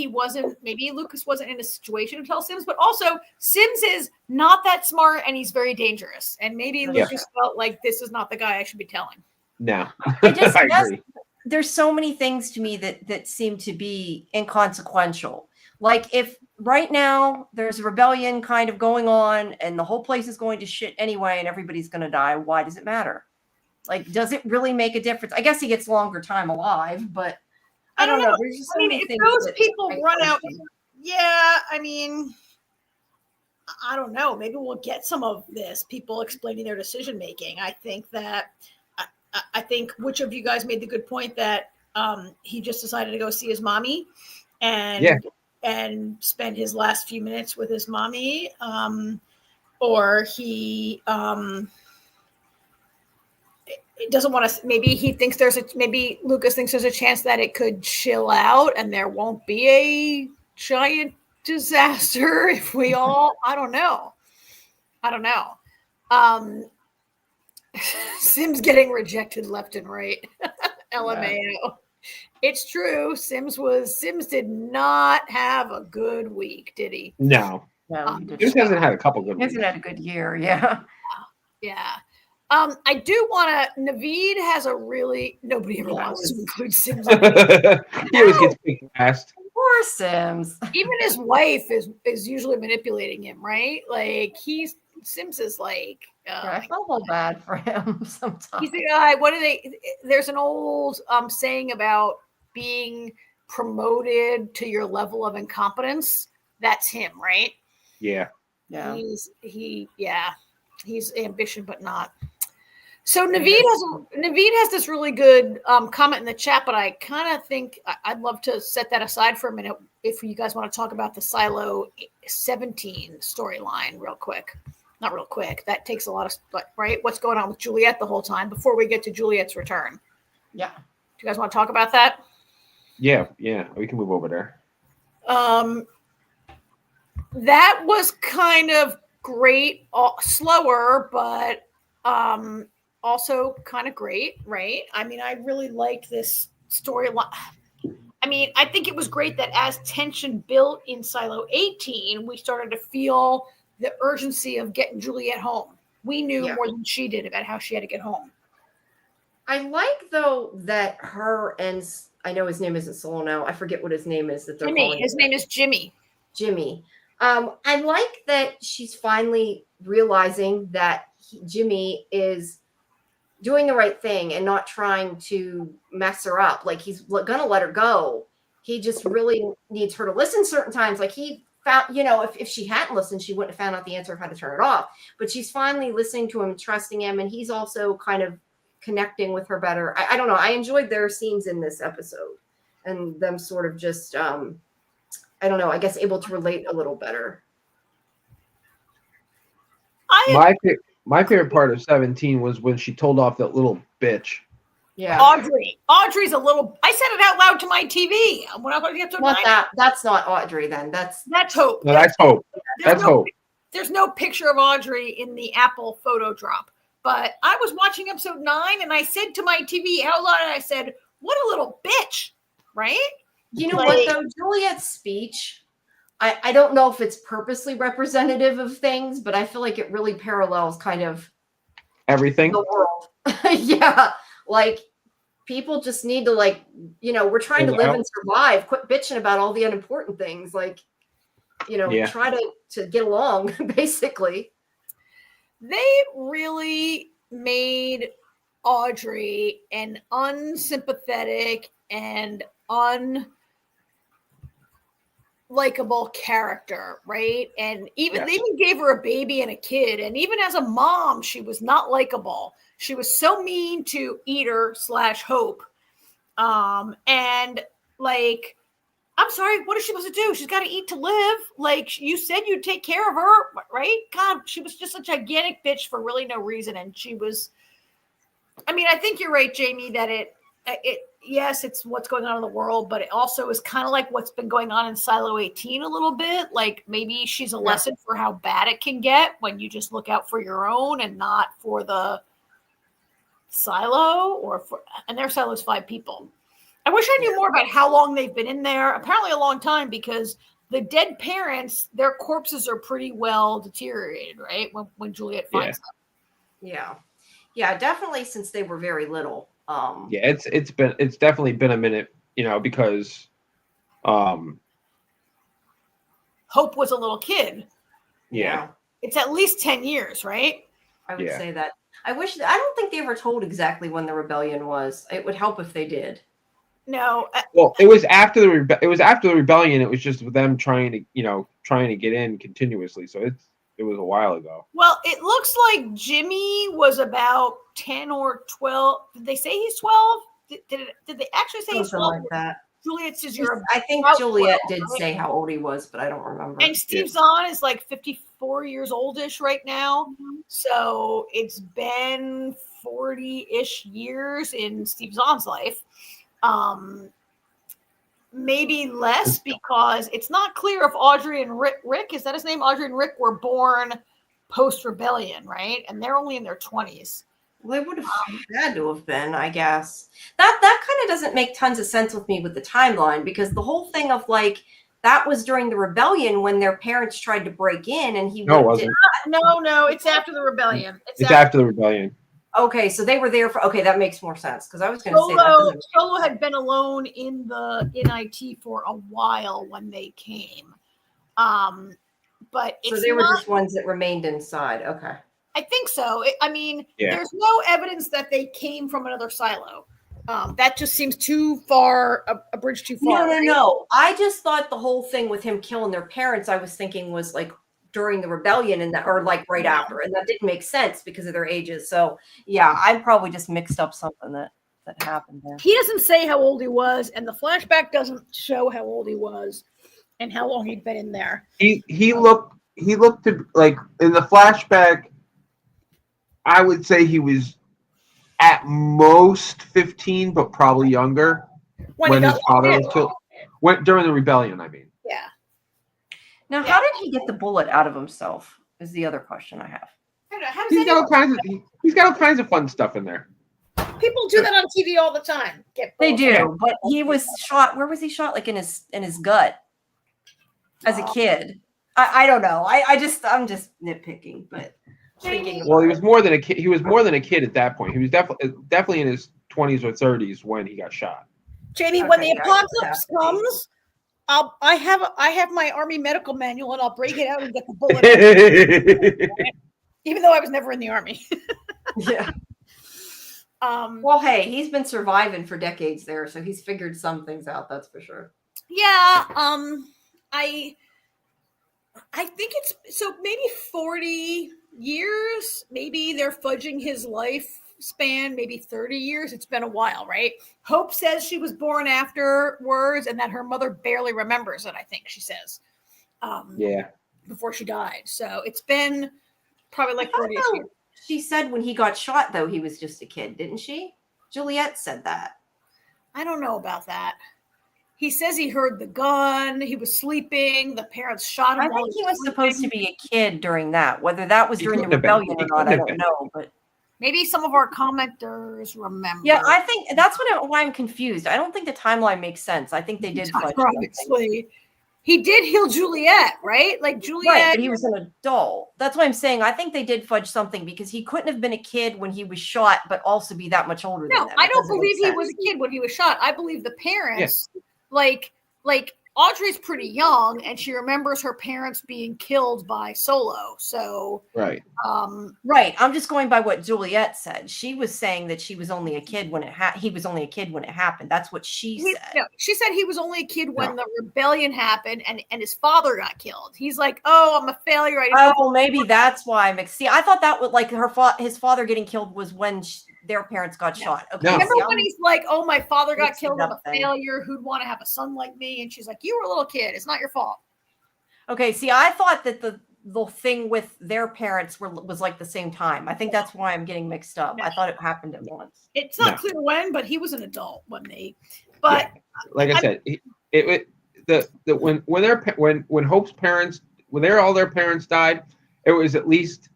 C: Lucas wasn't in a situation to tell Sims, but also Sims is not that smart and he's very dangerous. And maybe Lucas felt like this is not the guy I should be telling.
B: No,
A: I
B: agree.
A: There's so many things to me that seem to be inconsequential. Like if right now there's a rebellion kind of going on and the whole place is going to shit anyway and everybody's going to die, why does it matter? Like, does it really make a difference? I guess he gets longer time alive, but I don't know. There's just so many things
C: those people run out. Yeah, I mean, I don't know. Maybe we'll get some of this. People explaining their decision making. I think which of you guys made the good point that he just decided to go see his mommy and spend his last few minutes with his mommy, or he doesn't want to. Maybe he thinks maybe Lucas thinks there's a chance that it could chill out and there won't be a giant disaster if we all. I don't know. Sims getting rejected left and right. LMAO. Yeah. It's true. Sims did not have a good week, did he?
B: No. He just hasn't had a couple good weeks.
A: He hasn't had a good year, yeah.
C: Yeah. I do want to. Naveed has a really. Nobody ever wants to include Sims.
B: He always gets picked last.
A: Poor Sims.
C: Even his wife is usually manipulating him, right? Like Sims is like.
A: I feel a little bad for him sometimes.
C: He's the guy. What do they? There's an old saying about being promoted to your level of incompetence. That's him, right?
B: Yeah.
A: Yeah.
C: He's ambition, but not. So Naveed has this really good comment in the chat, but I kind of think I'd love to set that aside for a minute if you guys want to talk about the Silo 17 storyline real quick. Not real quick. That takes a lot of, right? What's going on with Juliet the whole time before we get to Juliet's return?
A: Yeah.
C: Do you guys want to talk about that?
B: Yeah. We can move over there.
C: That was kind of great, slower, but also kind of great, right? I mean, I really liked this storyline. I mean, I think it was great that as tension built in Silo 18, we started to feel the urgency of getting Juliet home. We knew more than she did about how she had to get home. I
A: like, though, that her and I know his name isn't Solo now. I forget what his name is. That they're
C: Jimmy. His name is Jimmy.
A: Jimmy. I like that she's finally realizing that Jimmy is doing the right thing and not trying to mess her up. Like he's gonna let her go. He just really needs her to listen certain times. Like he found, if she hadn't listened, she wouldn't have found out the answer of how to turn it off. But she's finally listening to him, trusting him, and he's also kind of connecting with her better. I don't know. I enjoyed their scenes in this episode and them sort of just, I don't know, I guess able to relate a little better.
B: My favorite part of 17 was when she told off that little bitch.
A: Yeah.
C: Audrey's a little, I said it out loud to my TV. When I was going to get to
A: that's not Audrey then. That's
C: Hope.
B: No, that's Hope. That's Hope.
C: There's no picture of Audrey in the Apple photo drop. But I was watching episode 9 and I said to my TV out loud, and I said, what a little bitch, right?
A: You know what though? Juliet's speech, I don't know if it's purposely representative of things, but I feel like it really parallels kind of
B: everything.
A: The world. Yeah. Like people just need to we're trying to live and survive. Quit bitching about all the unimportant things. Like, try to get along, basically.
C: They really made Audrey an unsympathetic and unlikable character, right? And they even gave her a baby and a kid. And even as a mom, she was not likable. She was so mean to Eater/Hope. And like, I'm sorry, what is she supposed to do? She's got to eat to live. Like you said, you'd take care of her, right? God, she was just a gigantic bitch for really no reason. And she was, I think you're right, Jamie, that yes, it's what's going on in the world, but it also is kind of like what's been going on in Silo 18 a little bit. Like maybe she's a lesson for how bad it can get when you just look out for your own and not for the silo and their silo is 5 people. I wish I knew more about how long they've been in there. Apparently a long time, because the dead parents, their corpses are pretty well deteriorated, right? When Juliet finds them.
A: Yeah. Yeah, definitely since they were very little.
B: It's definitely been a minute, because
C: Hope was a little kid.
B: Yeah.
C: It's at least 10 years, right?
A: I would say that. I don't think they ever told exactly when the rebellion was. It would help if they did.
C: No.
B: Well, it was after the rebellion. It was just them trying to get in continuously. So it was a while ago.
C: Well, it looks like Jimmy was about 10 or 12. Did they say he's 12? Did they actually say he's 12?
A: Like that.
C: Juliet says
A: I think Juliet did say how old he was, but I don't remember.
C: And Steve Zahn is like 54 years oldish right now. Mm-hmm. So it's been 40-ish years in Steve Zahn's life. Maybe less, because it's not clear if Audrey and Rick, is that his name? Audrey and Rick were born post-rebellion, right? And they're only in their 20s.
A: Well, they would have had to have been, I guess. That kind of doesn't make tons of sense with me with the timeline, because the whole thing of that was during the rebellion when their parents tried to break in, and he
B: no, it wasn't.
C: No, it's after the rebellion.
B: It's after the rebellion.
A: Okay, so they were there for. Okay, that makes more sense, because I was going to say that
C: Solo had been alone in IT for a while when they came, but
A: so they were just ones that remained inside. Okay,
C: I think so. There's no evidence that they came from another silo. That just seems too far, a bridge too far.
A: No. I just thought the whole thing with him killing their parents, I was thinking was during the rebellion or right after, and that didn't make sense because of their ages. So yeah, I probably just mixed up something that happened there.
C: He doesn't say how old he was, and the flashback doesn't show how old he was and how long he'd been in there.
B: He looked to, in the flashback, I would say he was at most 15, but probably younger when his father was killed. During the rebellion, I mean.
C: Yeah.
A: Now, how did he get the bullet out of himself? Is the other question I have.
C: I don't know.
B: He's got all kinds of fun stuff in there.
C: People do that on TV all the time.
A: They do, but he was shot. Where was he shot? In his gut as a kid. I don't know. I'm just nitpicking, but.
B: Well, he was more than a kid. He was more than a kid at that point. He was definitely in his 20s or 30s when he got shot.
C: Jamie, when the apocalypse comes, I have my Army medical manual, and I'll break it out and get the bullet. even though I was never in the army.
A: Yeah. Well, hey, he's been surviving for decades there, so he's figured some things out. That's for sure.
C: Yeah. I think it's so maybe 40 years. Maybe they're fudging his lifespan, maybe 30 years. It's been a while, right? Hope says she was born afterwards and that her mother barely remembers it, I think she says.
B: Yeah.
C: Before she died. So it's been probably like 40 years.
A: She said when he got shot, though, he was just a kid, didn't she? Juliet said that.
C: I don't know about that. He says he heard the gun. He was sleeping. The parents shot him.
A: I think he was supposed to be a kid during that. Whether that was during the rebellion or not, I don't know. But
C: maybe some of our commenters remember.
A: Yeah, I think that's why I'm confused. I don't think the timeline makes sense. I think they did fudge
C: something. He did heal Juliet, right? Like Juliet.
A: Right, but he was an adult. That's what I'm saying. I think they did fudge something because he couldn't have been a kid when he was shot, but also be that much older than them.
C: I don't believe he was a kid when he was shot. I believe the parents, like Audrey's pretty young and she remembers her parents being killed by Solo. So
B: right.
A: Right. I'm just going by what Juliet said. She was saying that she was only a kid when he was only a kid when it happened. That's what she said.
C: No, she said he was only a kid when the rebellion happened and his father got killed. He's like, oh, I'm a failure.
A: Maybe that's why I'm see. I thought that was like his father getting killed was when their parents got shot. Okay.
B: No.
C: Remember when he's like, oh, my father got killed. I'm a failure. Who'd want to have a son like me? And she's like, you were a little kid. It's not your fault.
A: Okay. See, I thought that the thing with their parents was like the same time. I think that's why I'm getting mixed up. I thought it happened at once.
C: It's not clear when, but he was an adult when they. But
B: like I said, when Hope's parents, all their parents died, it was at least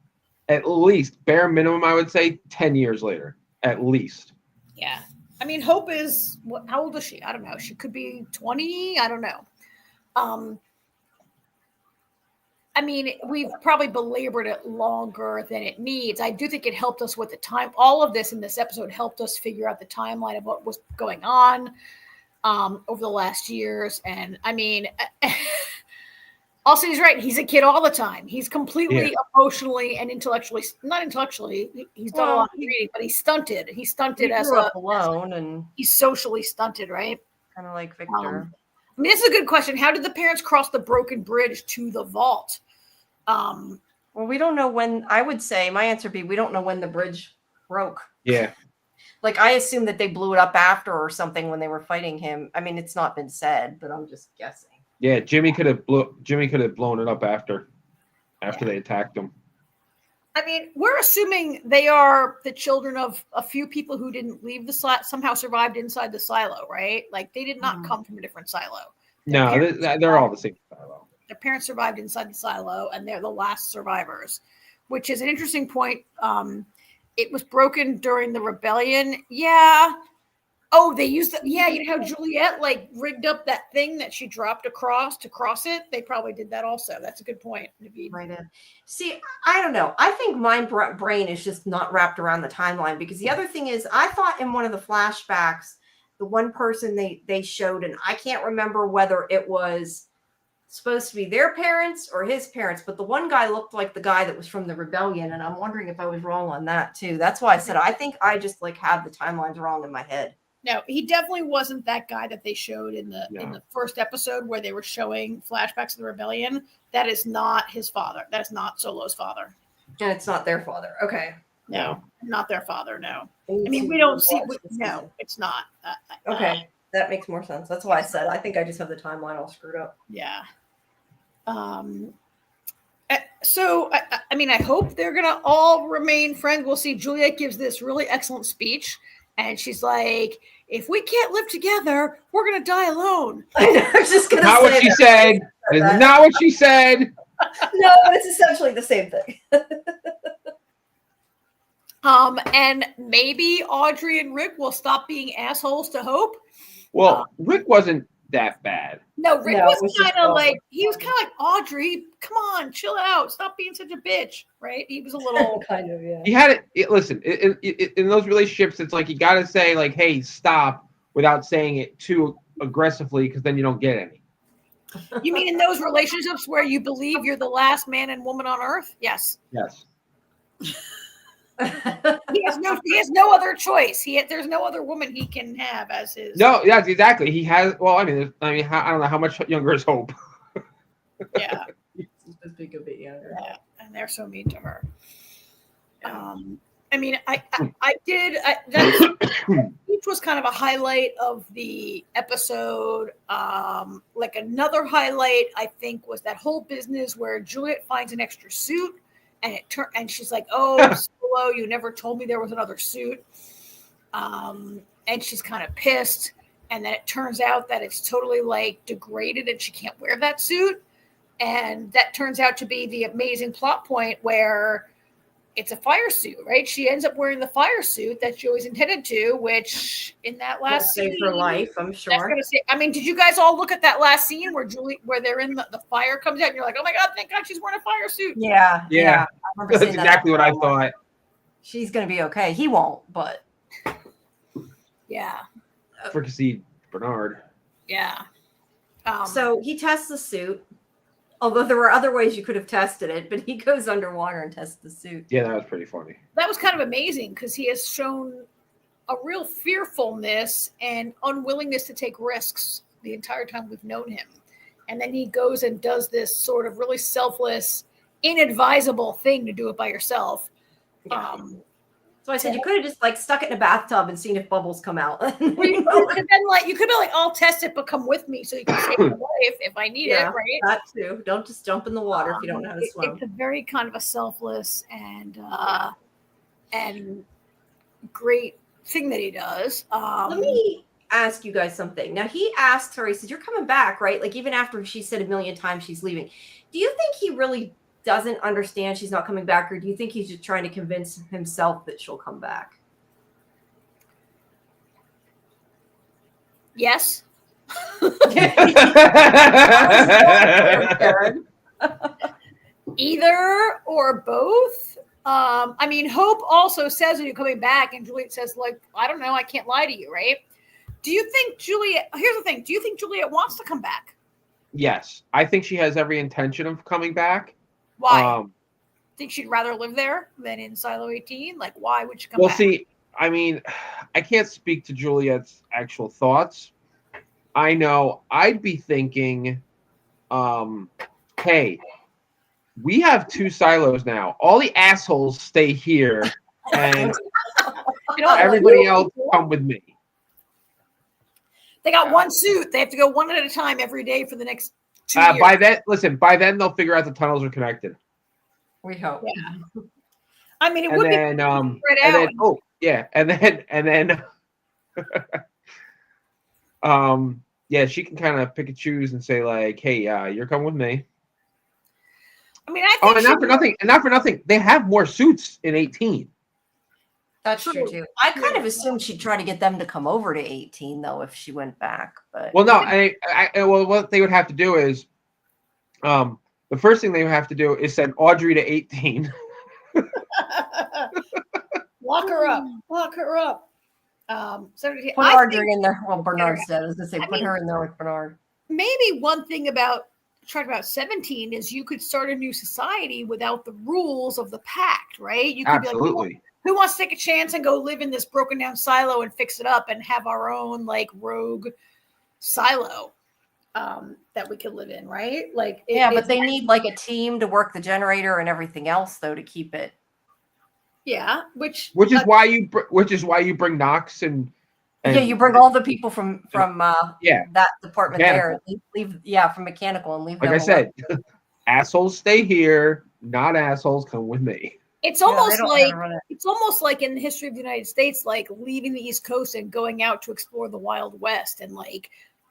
B: bare minimum, I would say 10 years later, at least.
C: Yeah. I mean, Hope is how old is she? I don't know. She could be 20. I don't know. I mean, we've probably belabored it longer than it needs. I do think it helped us with the time. All of this in this episode helped us figure out the timeline of what was going on over the last years. And I mean, also he's right. He's a kid all the time. He's completely emotionally and not intellectually. He's done a lot of reading, but he's stunted. He's stunted
A: he grew up alone, and
C: he's socially stunted, right?
A: Kind of like Victor.
C: I mean, this is a good question. How did the parents cross the broken bridge to the vault?
A: Well, we don't know when. I would say my answer would be we don't know when the bridge broke.
B: Yeah.
A: Like I assume that they blew it up after or something when they were fighting him. I mean, it's not been said, but I'm just guessing.
B: Yeah, Jimmy could have blown it up after they attacked him.
C: I mean, we're assuming they are the children of a few people who didn't leave the silo, somehow survived inside the silo, right? Like they did not come from a different silo.
B: They're all the same silo.
C: Their parents survived inside the silo, and they're the last survivors, which is an interesting point. It was broken during the rebellion. Yeah. Oh, they used that. Yeah, you know how Juliet like rigged up that thing that she dropped across to cross it? They probably did that also. That's a good point.
A: Right. See, I don't know. I think my brain is just not wrapped around the timeline because the other thing is I thought in one of the flashbacks, the one person they showed, and I can't remember whether it was supposed to be their parents or his parents, but the one guy looked like the guy that was from the rebellion, and I'm wondering if I was wrong on that too. That's why I said I think I just like have the timelines wrong in my head.
C: No, he definitely wasn't that guy that they showed in the first episode where they were showing flashbacks of the rebellion. That is not his father. That is not Solo's father.
A: And it's not their father. Okay.
C: No, not their father. No. I mean, we don't see. No, it's not.
A: Okay. That makes more sense. That's why I said I think I just have the timeline all screwed up.
C: Yeah. So, I mean, I hope they're going to all remain friends. We'll see. Juliet gives this really excellent speech. And she's like, if we can't live together, we're going to die alone.
A: I know, I was just going to say
B: not what she said. It's not what she said.
A: No, but it's essentially the same thing.
C: And maybe Audrey and Rick will stop being assholes to Hope.
B: Well, Rick wasn't that bad.
C: No, Rick was kind of like, he was kind of like, Audrey, come on, chill out. Stop being such a bitch, right? He was a little.
A: Kind of, yeah.
B: He had it. Listen, in those relationships, it's like you got to say, like, hey, stop without saying it too aggressively because then you don't get any.
C: You mean in those relationships where you believe you're the last man and woman on earth? Yes.
B: Yes.
C: He has no other choice. There's no other woman he can have as his.
B: No, yes, exactly. He has. Well, I mean, I don't know how much younger is Hope.
C: Yeah,
A: He's a bit younger.
C: yeah, and they're so mean to her. I mean, I did. Each was kind of a highlight of the episode. Like another highlight, I think, was that whole business where Juliet finds an extra suit, and she's like, "Oh, Solo, you never told me there was another suit." And she's kind of pissed, and then it turns out that it's totally like degraded, and she can't wear that suit, and that turns out to be the amazing plot point where it's a fire suit, right? She ends up wearing the fire suit that she always intended to, which in that last scene,
A: save her life, I'm sure.
C: I mean, did you guys all look at that last scene where they're in the fire comes out and you're like, oh my God, thank God she's wearing a fire suit.
A: Yeah.
B: Yeah.
A: I remember
B: That's exactly what I thought.
A: She's going to be okay. He won't, but.
C: Yeah.
B: Fricassee Bernard.
C: Yeah.
A: So he tests the suit. Although there were other ways you could have tested it, but he goes underwater and tests the suit.
B: Yeah, that was pretty funny.
C: That was kind of amazing because he has shown a real fearfulness and unwillingness to take risks the entire time we've known him. And then he goes and does this sort of really selfless, inadvisable thing to do it by yourself.
A: Yeah. So I said you could have just like stuck it in a bathtub and seen if bubbles come out.
C: You could have been like, I'll test it, but come with me so you can save my life if I need it, right?
A: That too. Don't just jump in the water if you don't know how to swim.
C: It's a very kind of a selfless and great thing that he does.
A: Let me ask you guys something. Now he asked her, he said, "You're coming back, right?" Like even after she said a million times she's leaving. Do you think he really doesn't understand she's not coming back, or do you think he's just trying to convince himself that she'll come back?
C: Yes. Either or both. I mean, Hope also says, "Are you coming back?" And Juliet says, like, I don't know, I can't lie to you, right? Do you think Juliet, here's the thing, do you think Juliet wants to come back?
B: Yes. I think she has every intention of coming back.
C: Why? Think she'd rather live there than in Silo 18? Like, why would she come back?
B: Well, see, I mean, I can't speak to Juliet's actual thoughts. I know I'd be thinking, hey, we have 2 silos now. All the assholes stay here, and everybody else come with me.
C: They got one suit. They have to go one at a time every day for the next 2 years.
B: By then they'll figure out the tunnels are connected.
A: We hope.
C: Yeah. I mean, it
B: and
C: would
B: then,
C: be spread
B: and
C: out.
B: Then yeah, she can kind of pick and choose and say like, "Hey, you're coming with me."
C: I mean, I think
B: and not for nothing, they have more suits in 18.
A: That's true too. I kind of assumed she'd try to get them to come over to 18 though if she went back. But
B: well, no, well, what they would have to do is, the first thing they would have to do is send Audrey to 18.
C: Lock her up.
A: Put Audrey in there. Well, Bernard's dead. I was going to say, put her in there with Bernard.
C: Maybe one thing about 17 is you could start a new society without the rules of the pact, right? You could
B: Absolutely.
C: be like, who wants to take a chance and go live in this broken down silo and fix it up and have our own like rogue silo that we could live in, right? Like,
A: but they need like a team to work the generator and everything else though to keep it.
C: Yeah, which
B: is why you bring Knox and
A: you bring all the people from that department mechanical. Leave from mechanical and leave.
B: Like I said, assholes stay here, not assholes come with me.
C: It's almost like in the history of the United States, like leaving the East Coast and going out to explore the Wild West and like,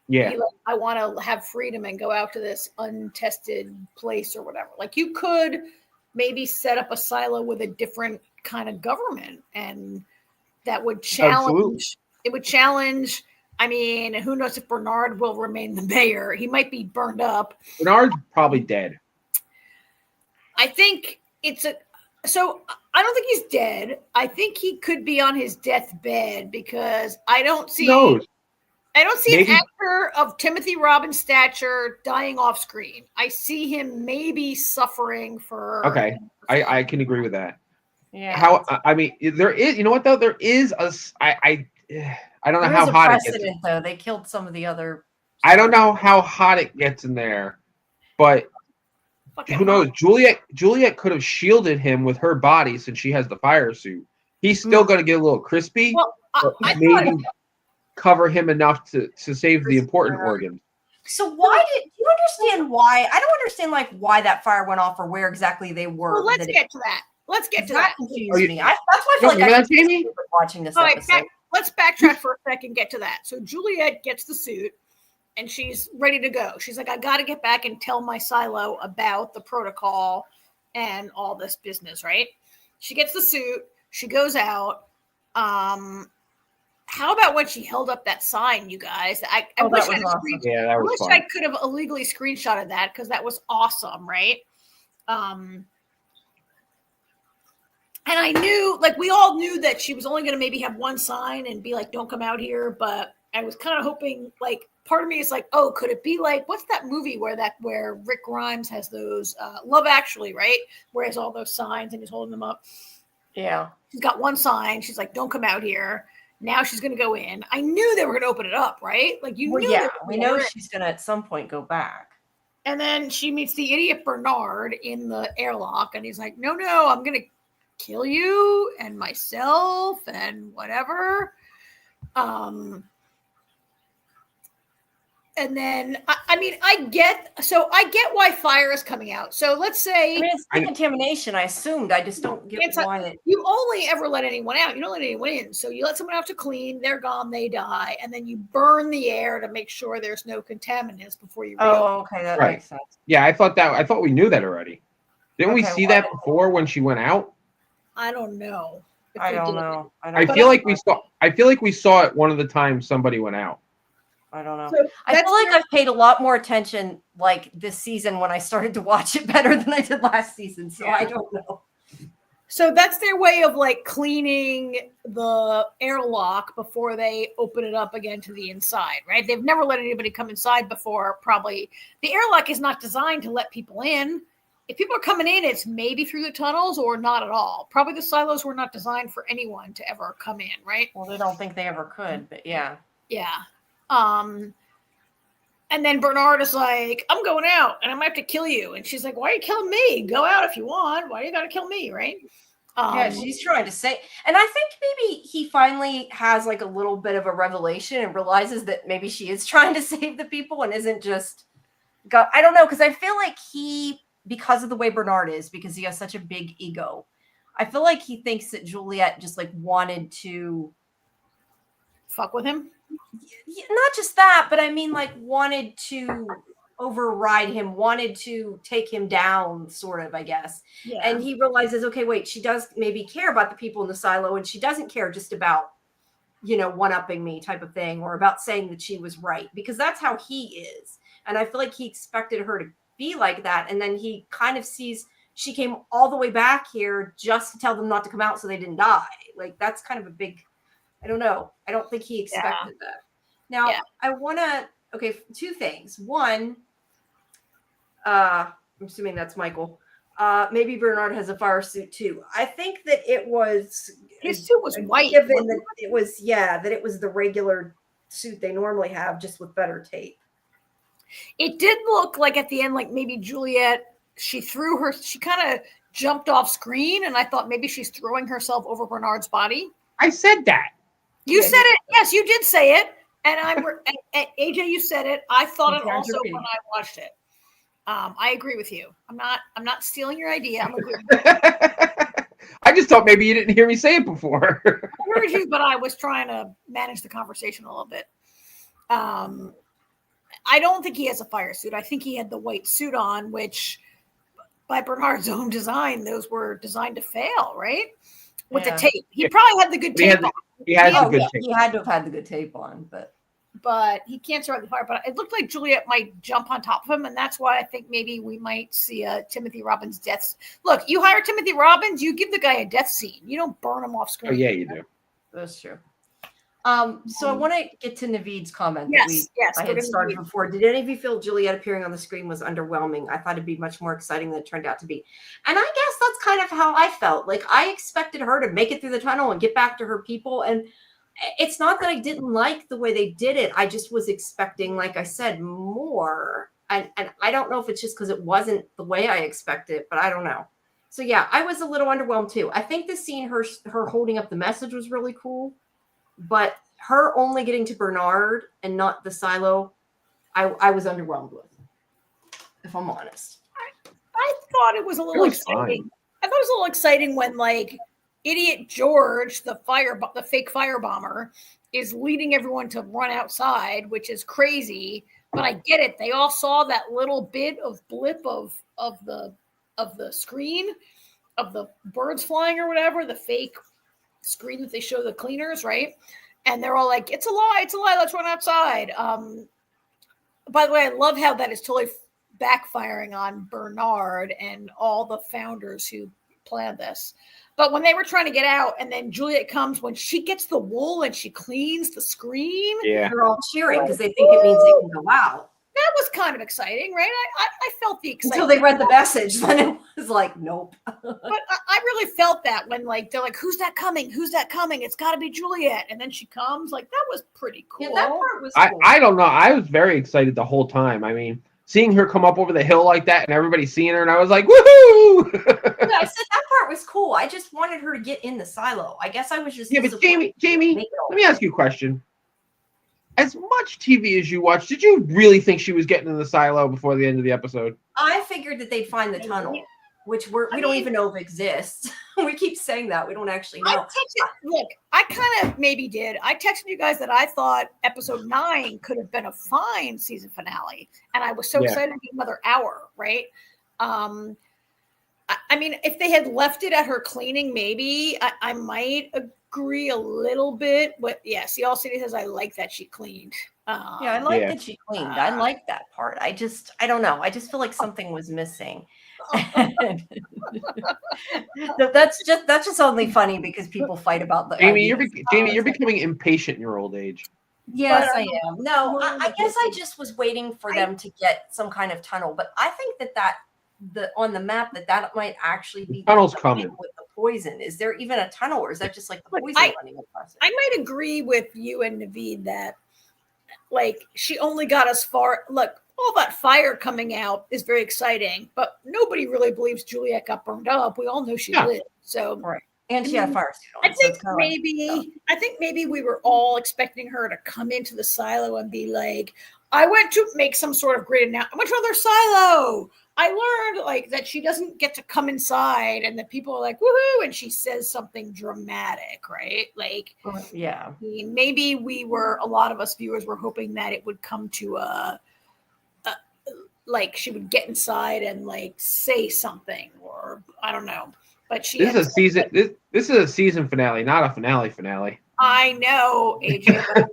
C: I want to have freedom and go out to this untested place or whatever. Like you could maybe set up a silo with a different kind of government, and that would challenge.
B: Absolutely.
C: It would challenge. I mean, who knows if Bernard will remain the mayor? He might be burned up.
B: Bernard's probably dead.
C: I think so I don't think he's dead. I think he could be on his deathbed because I don't see an actor of Timothy Robbins' stature dying off screen. I see him maybe suffering for.
B: Okay, I can agree with that.
A: Yeah.
B: how I mean, there is. You know what though? There is I don't know
A: There
B: how
A: is a
B: hot it gets.
A: precedent, though. They killed some of the other.
B: I don't know how hot it gets in there, but
C: Fucking
B: who knows? Juliet could have shielded him with her body since she has the fire suit. He's still going to get a little crispy,
C: Well,
B: but
C: I
B: maybe
C: thought
B: cover him enough to save the important organs.
A: So why do you understand why? I don't understand like why that fire went off or where exactly they were.
C: well, let's get to that. Let's get to that.
A: Confused me. That's why I feel like
B: remember
A: I
B: that, Jamie?
A: watching this
C: All right,
A: episode.
C: let's backtrack for a second and get to that. So Juliet gets the suit and she's ready to go. She's like, I got to get back and tell my silo about the protocol and all this business, right? She gets the suit. She goes out. How about when she held up that sign, you guys? I wish
B: that was fun.
C: I could have illegally screenshotted that because that was awesome, right? And I knew, like, we all knew that she was only going to maybe have one sign and be like, don't come out here. But I was kind of hoping, like, part of me is like, oh, could it be like, what's that movie where Rick Grimes has those, Love Actually, right? Where he has all those signs and he's holding them up.
A: Yeah.
C: She's got one sign. She's like, don't come out here. Now she's going to go in. I knew they were going to open it up, right? Like, you knew.
A: Yeah, we know she's going to at some point go back.
C: And then she meets the idiot Bernard in the airlock. And he's like, no, I'm going to kill you and myself and whatever. And then, I get why fire is coming out. So let's say
A: it's decontamination. I assumed. I just don't get why.
C: You only ever let anyone out. You don't let anyone in. So you let someone out to clean. They're gone. They die. And then you burn the air to make sure there's no contaminants before you.
A: Oh, okay, that makes sense.
B: Yeah, I thought we knew that already. Didn't we see that before when she went out?
C: I don't know.
A: I don't know.
B: I feel like we saw it one of the times somebody went out.
A: I don't know. So I feel like I've paid a lot more attention like this season when I started to watch it better than I did last season. So I don't know.
C: So that's their way of like cleaning the airlock before they open it up again to the inside, right? They've never let anybody come inside before. Probably the airlock is not designed to let people in. If people are coming in, it's maybe through the tunnels or not at all. Probably the silos were not designed for anyone to ever come in, right?
A: Well, they don't think they ever could, but yeah.
C: Yeah. And then Bernard is like, I'm going out and I might have to kill you. And she's like, why are you killing me? Go out if you want. Why do you got to kill me? Right.
A: Yeah, she's trying to say, and I think maybe he finally has like a little bit of a revelation and realizes that maybe she is trying to save the people and isn't just I don't know. Cause I feel like because of the way Bernard is, because he has such a big ego, I feel like he thinks that Juliet just like wanted to
C: fuck with him.
A: Not just that, but I mean, like, wanted to override him, wanted to take him down, sort of, I guess. Yeah. And he realizes, okay, wait, she does maybe care about the people in the silo, and she doesn't care just about, one-upping me type of thing, or about saying that she was right, because that's how he is. And I feel like he expected her to be like that, and then he kind of sees she came all the way back here just to tell them not to come out so they didn't die. Like, that's kind of a big... I don't know. I don't think he expected that. Now, I want to, two things. One, I'm assuming that's Michael. Maybe Bernard has a fire suit too. I think that
C: his suit was white.
A: Given that it was the regular suit they normally have, just with better tape.
C: It did look like at the end, like maybe Juliet, she kind of jumped off screen, and I thought maybe she's throwing herself over Bernard's body.
B: I said that.
C: You said it. Yes, you did say it. And AJ, you said it. I thought it also when I watched it. I agree with you. I'm not stealing your idea. I'm agreeing with you.
B: I just thought maybe you didn't hear me say it before.
C: I heard you, but I was trying to manage the conversation a little bit. I don't think he has a fire suit. I think he had the white suit on, which by Bernard's own design, those were designed to fail, right? With the tape. He probably had the good tape on.
B: He had
A: to have had the good tape on,
C: but he can't survive the fire. But it looked like Juliet might jump on top of him, and that's why I think maybe we might see a Timothy Robbins death. Look, you hire Timothy Robbins, you give the guy a death scene. You don't burn him off screen.
B: Oh yeah, you do.
A: That's true. So I want to get to Naveed's comment
C: Yes,
A: I had started before. Did any of you feel Juliet appearing on the screen was underwhelming? I thought it'd be much more exciting than it turned out to be. And I guess that's kind of how I felt. Like, I expected her to make it through the tunnel and get back to her people. And it's not that I didn't like the way they did it. I just was expecting, like I said, more. And I don't know if it's just because it wasn't the way I expected, but I don't know. So yeah, I was a little underwhelmed too. I think the scene, her holding up the message was really cool. But her only getting to Bernard and not the silo, I was underwhelmed with, if I'm honest.
C: I thought it was a little exciting.
B: Fine.
C: I thought it was a little exciting when, like, idiot George, the fake firebomber, is leading everyone to run outside, which is crazy. But I get it. They all saw that little bit of blip of the screen of the birds flying or whatever, the fake screen that they show the cleaners, right? And they're all like, it's a lie, let's run outside. By the way, I love how that is totally backfiring on Bernard and all the founders who planned this. But when they were trying to get out, and then Juliet comes, when she gets the wool and she cleans the screen,
A: they're all cheering because they think it means they can go out.
C: That was kind of exciting, right? I felt the excitement.
A: Until they read the message, then it was like, nope.
C: But I really felt that when, like, they're like, who's that coming? It's got to be Juliet. And then she comes. Like, that was pretty cool.
A: Yeah, that part was cool.
B: I don't know. I was very excited the whole time. I mean, seeing her come up over the hill like that and everybody seeing her, and I was like, woohoo!
A: Yeah, I said that part was cool. I just wanted her to get in the silo. I guess I was just...
B: Yeah, but Jamie, let me ask you a question. As much TV as you watch, did you really think she was getting in the silo before the end of the episode?
A: I figured that they'd find the tunnel, which we don't even know if it exists. We keep saying that. We don't actually know.
C: I kind of maybe did. I texted you guys that I thought episode 9 could have been a fine season finale. And I was so excited to get another hour, right? I mean, if they had left it at her cleaning, maybe I might agree a little bit. But yeah, see, all City says I like that she cleaned.
A: I like that she cleaned. I like that part. I don't know. I just feel like something was missing. That's just only funny because people fight about the
B: Jamie, you're becoming impatient in your old age.
A: Yes, I am. No, I guess I just was waiting for them to get some kind of tunnel. But I think that on the map that might actually be
B: the tunnel's coming
A: with the poison. Is there even a tunnel, or is that just like the poison running across it?
C: I might agree with you and Naveed that, like, she only got as far. Look, all that fire coming out is very exciting, but nobody really believes Juliet got burned up. We all know she lived. So
A: right. And she had a fire suit on.
C: I think maybe we were all expecting her to come into the silo and be like, I went to make some sort of great announcement. I went to another silo. I learned, like, that she doesn't get to come inside, and that people are like, woohoo, and she says something dramatic, right? Like,
A: yeah.
C: I mean, maybe a lot of us viewers were hoping that it would come to like, she would get inside and, like, say something, or I don't know. But
B: this is a season finale, not a finale.
C: I know, AJ. But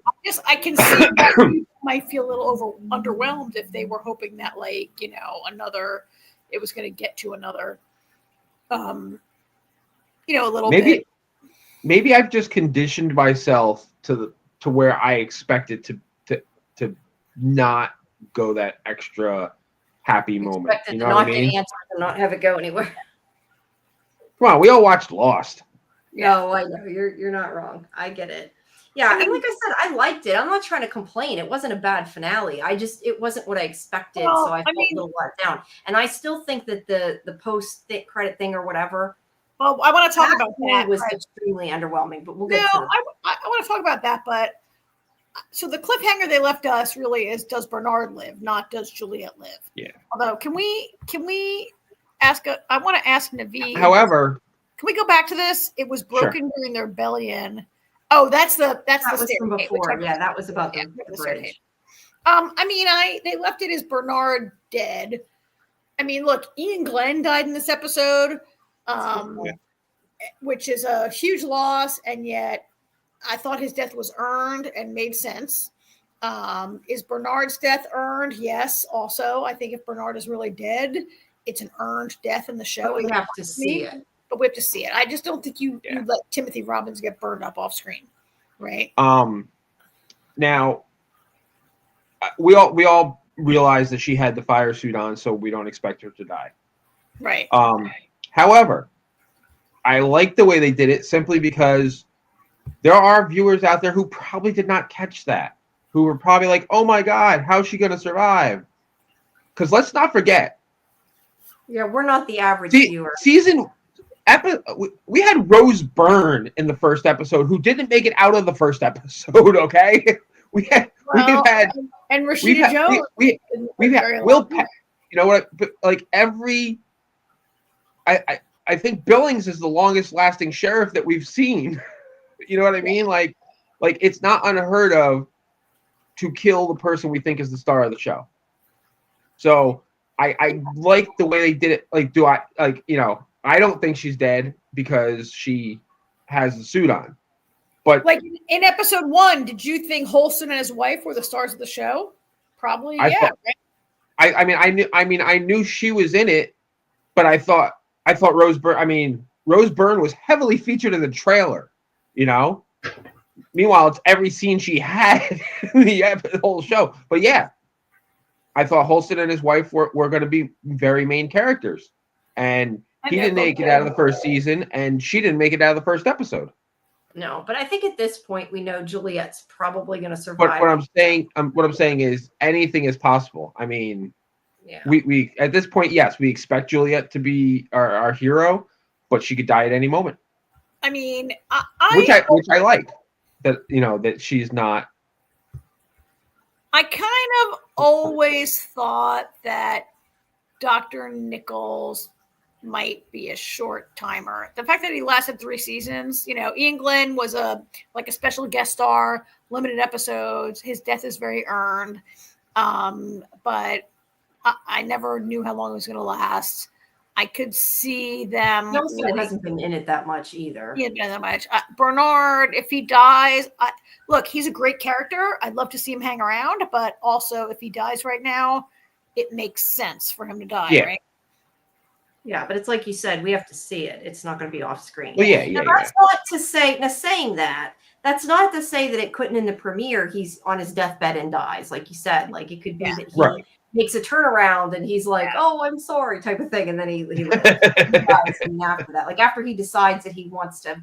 C: I can see that people might feel a little underwhelmed if they were hoping that, like, it was going to get to another, a little bit.
B: Maybe I've just conditioned myself to where I expect it to not go that extra happy moment. You know what I mean?
A: Get answers and not have it go anywhere.
B: Come on, we all watched Lost.
A: No, I know you're not wrong. I get it. Yeah, and like I said, I liked it. I'm not trying to complain. It wasn't a bad finale. It wasn't what I expected, so I felt a little let down. And I still think that the post credit thing or whatever.
C: Well, I want to talk about that.
A: It was extremely underwhelming, but we'll get to that.
C: I want to talk about that. But so the cliffhanger they left us really is: does Bernard live? Not does Juliet live?
B: Yeah.
C: Although, can we ask? I want to ask Naveed.
B: However,
C: can we go back to this? It was broken during the rebellion. Oh, that's the
A: was from before. Yeah, that was about the bridge.
C: They left it as Bernard dead. I mean, look, Ian Glenn died in this episode, which is a huge loss, and yet I thought his death was earned and made sense. Is Bernard's death earned? Yes. Also, I think if Bernard is really dead, it's an earned death in the show.
A: We have to see it.
C: But we have to see it. I just don't think you let Timothy Robbins get burned up off screen. Right.
B: Now we all realize that she had the fire suit on, so we don't expect her to die.
C: Right.
B: However, I like the way they did it simply because there are viewers out there who probably did not catch that, who were probably like, "Oh my God, how's she going to survive?" Because let's not forget.
A: Yeah, we're not the average viewer.
B: We had Rose Byrne in the first episode who didn't make it out of the first episode. Okay, we've had
C: and Rashida Jones.
B: We've had Will. You know what? Like every, I think Billings is the longest lasting sheriff that we've seen. You know what I mean? Like it's not unheard of to kill the person we think is the star of the show. So I like the way they did it. I don't think she's dead because she has the suit on. But
C: like in episode 1, did you think Holston and his wife were the stars of the show? Probably, yeah.
B: Right? I knew she was in it, but I thought Rose Byrne was heavily featured in the trailer. You know. Meanwhile, it's every scene she had in the whole show. But yeah, I thought Holston and his wife were going to be very main characters, and he didn't make it out of the first season, and she didn't make it out of the first episode.
A: No, but I think at this point we know Juliet's probably going to survive.
B: But what I'm saying is anything is possible. I mean,
A: yeah.
B: we at this point, yes, we expect Juliet to be our hero, but she could die at any moment.
C: I mean,
B: which I like that, you know, that she's not.
C: I kind of always thought that Dr. Nichols might be a short timer. The fact that he lasted 3 seasons, you know, Ian Glenn was a special guest star, limited episodes. His death is very earned. But I never knew how long it was going to last. I could see them.
A: Nelson hasn't been in it that much either.
C: He hasn't been that much. Bernard, if he dies, look, he's a great character. I'd love to see him hang around, but also if he dies right now, it makes sense for him to die, right?
A: Yeah, but it's like you said, we have to see it. It's not going to be off screen.
B: Well,
A: That's not to say. Now, saying that, that's not to say that it couldn't in the premiere. He's on his deathbed and dies, like you said. Like it could be that he makes a turnaround and he's like, "Oh, I'm sorry," type of thing, and then he dies after that. Like after he decides that he wants to,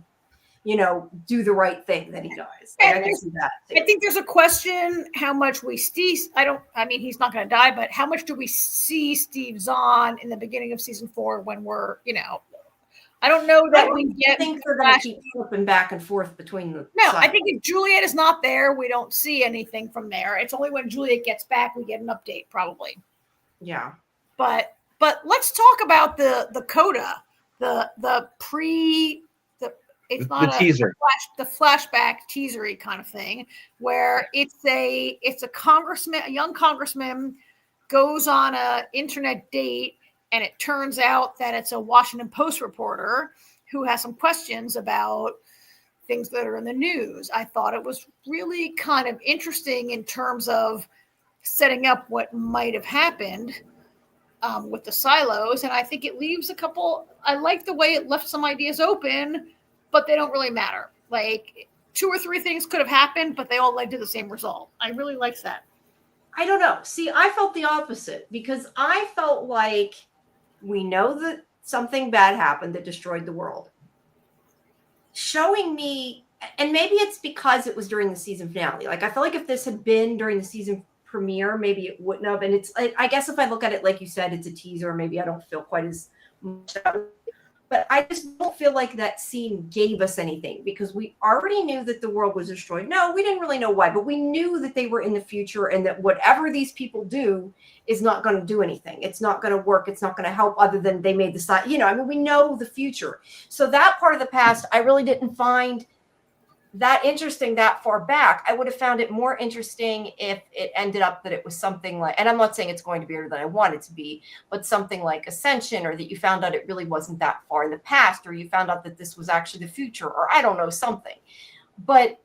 A: you know, do the right thing, then he dies. Like, I can see that too.
C: I think there's a question how much we see. I mean, he's not going to die, but how much do we see Steve Zahn in the beginning of season 4 when we're, you know, I don't know that we get.
A: I think they're going to keep flipping back and forth between the.
C: No, I think if Juliet is not there, we don't see anything from there. It's only when Juliet gets back we get an update, probably.
A: Yeah,
C: but let's talk about the coda, it's not
B: the teaser,
C: the flashback teasery kind of thing, where it's a congressman, a young congressman, goes on a internet date. And it turns out that it's a Washington Post reporter who has some questions about things that are in the news. I thought it was really kind of interesting in terms of setting up what might have happened with the silos. And I think it leaves I like the way it left some ideas open, but they don't really matter. Like 2 or 3 things could have happened, but they all led to the same result. I really liked that.
A: I don't know. See, I felt the opposite because I felt like we know that something bad happened that destroyed the world. Showing me, and maybe it's because it was during the season finale. Like, I feel like if this had been during the season premiere, maybe it wouldn't have. And it's, I guess if I look at it, like you said, it's a teaser. Maybe I don't feel quite as much. But I just don't feel like that scene gave us anything because we already knew that the world was destroyed. No, we didn't really know why, but we knew that they were in the future and that whatever these people do is not going to do anything. It's not going to work. It's not going to help other than they made the side. You know, I mean, we know the future. So that part of the past, I really didn't find that interesting that far back. I would have found it more interesting if it ended up that it was something like, and I'm not saying it's going to be better than I want it to be, but something like Ascension, or that you found out it really wasn't that far in the past, or you found out that this was actually the future, or I don't know, something. But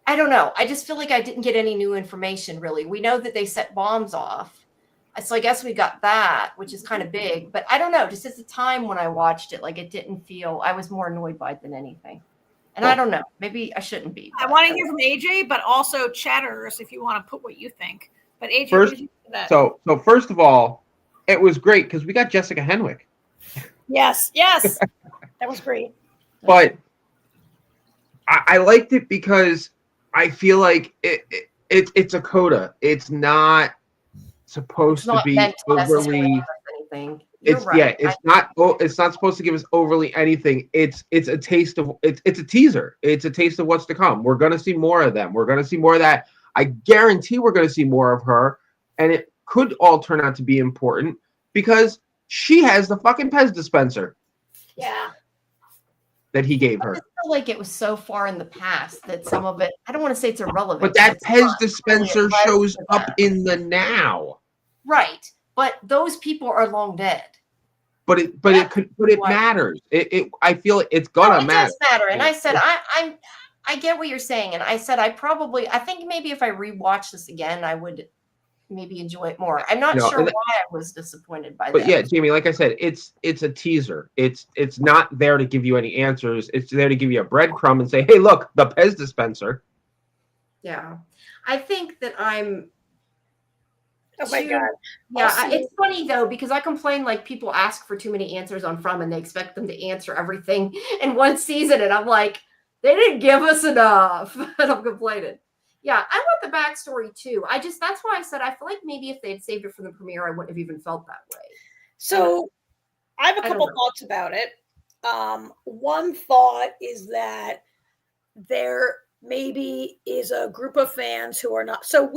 A: I don't know. I just feel like I didn't get any new information, really. We know that they set bombs off. So I guess we got that, which is kind of big. But I don't know. Just at the time when I watched it, like it didn't feel, I was more annoyed by it than anything. And I don't know. Maybe I shouldn't be.
C: I want to hear from AJ, but also chatters if you want to put what you think. But AJ,
B: First,
C: what did you think of that?
B: So first of all, it was great because we got Jessica Henwick.
C: Yes, that was great.
B: But I liked it because I feel like it's a coda. It's not supposed to be overly
A: anything. You're right.
B: Yeah, it's not supposed to give us overly anything. It's a taste of it's a teaser. It's a taste of what's to come. We're gonna see more of them. We're gonna see more of that. I guarantee we're gonna see more of her, and it could all turn out to be important because she has the fucking Pez dispenser.
C: Yeah.
B: That he gave her.
A: I feel like it was so far in the past that some of it, I don't want to say it's irrelevant.
B: But that Pez dispenser shows up in the now.
A: Right. But those people are long dead.
B: But it matters. I feel it's gonna matter.
A: It does matter. And I said, I get what you're saying. And I said, I think maybe if I rewatch this again, I would maybe enjoy it more. I'm not sure why I was disappointed by that.
B: But yeah, Jamie, like I said, it's a teaser. It's not there to give you any answers. It's there to give you a breadcrumb and say, hey, look, the Pez dispenser.
A: Yeah. I think that I'm
C: Oh my God.
A: Yeah, it's funny though, because I complain like people ask for too many answers on From and they expect them to answer everything in one season. And I'm like, they didn't give us enough. And I'm complaining. Yeah, I want the backstory too. That's why I said I feel like maybe if they had saved it from the premiere, I wouldn't have even felt that way.
C: So I have a couple thoughts about it. One thought is that there maybe is a group of fans who are not. So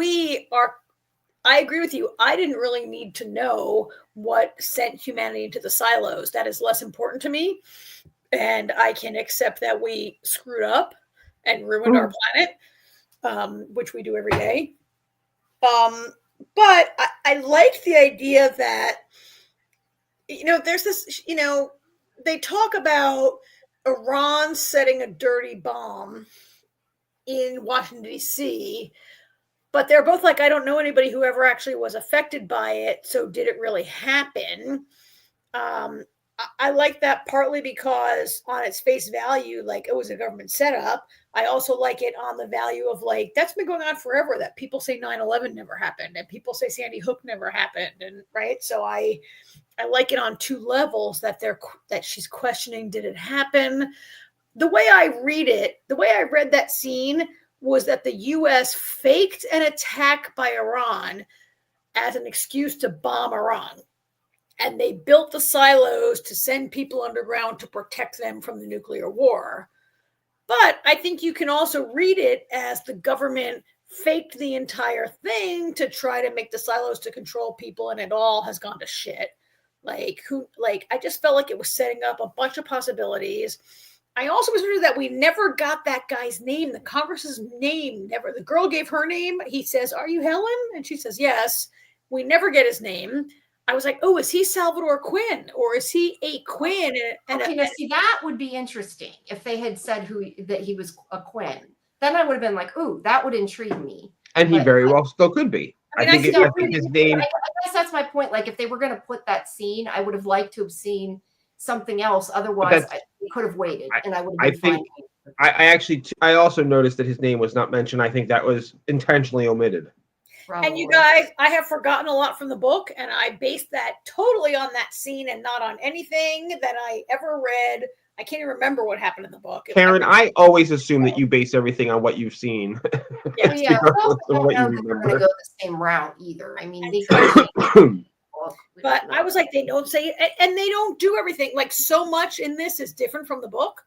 C: I agree with you. I didn't really need to know what sent humanity into the silos. That is less important to me. And I can accept that we screwed up and ruined our planet, which we do every day. But I liked the idea that, there's this, they talk about Iran setting a dirty bomb in Washington, D.C., but they're both like, I don't know anybody who ever actually was affected by it. So did it really happen? I like that partly because on its face value, like it was a government setup. I also like it on the value of like, that's been going on forever, that people say 9/11 never happened and people say Sandy Hook never happened. And right. So I like it on two levels that she's questioning, did it happen? The way I read that scene was that the U.S. faked an attack by Iran as an excuse to bomb Iran. And they built the silos to send people underground to protect them from the nuclear war. But I think you can also read it as the government faked the entire thing to try to make the silos to control people, and it all has gone to shit. I just felt like it was setting up a bunch of possibilities. I also was interested that we never got that guy's name, the Congress's name. Never. The girl gave her name. He says, "Are you Helen?" And she says, "Yes." We never get his name. I was like, "Oh, is he Salvador Quinn, or is he a Quinn?"
A: See, that would be interesting if they had said that he was a Quinn. Then I would have been like, "Ooh, that would intrigue me."
B: And he very well still could be. I think his name.
A: I guess that's my point. Like, if they were going to put that scene, I would have liked to have seen something else. Otherwise, we could have waited, and I would have been fine.
B: I also noticed that his name was not mentioned. I think that was intentionally omitted.
A: Probably.
C: And you guys, I have forgotten a lot from the book, and I based that totally on that scene and not on anything that I ever read. I can't even remember what happened in the book.
B: Karen, I always assume that you base everything on what you've seen.
A: Yeah, I don't know that they're going to go the same route either. I mean,
C: but I was like, they don't say it, and they don't do everything. Like, so much in this is different from the book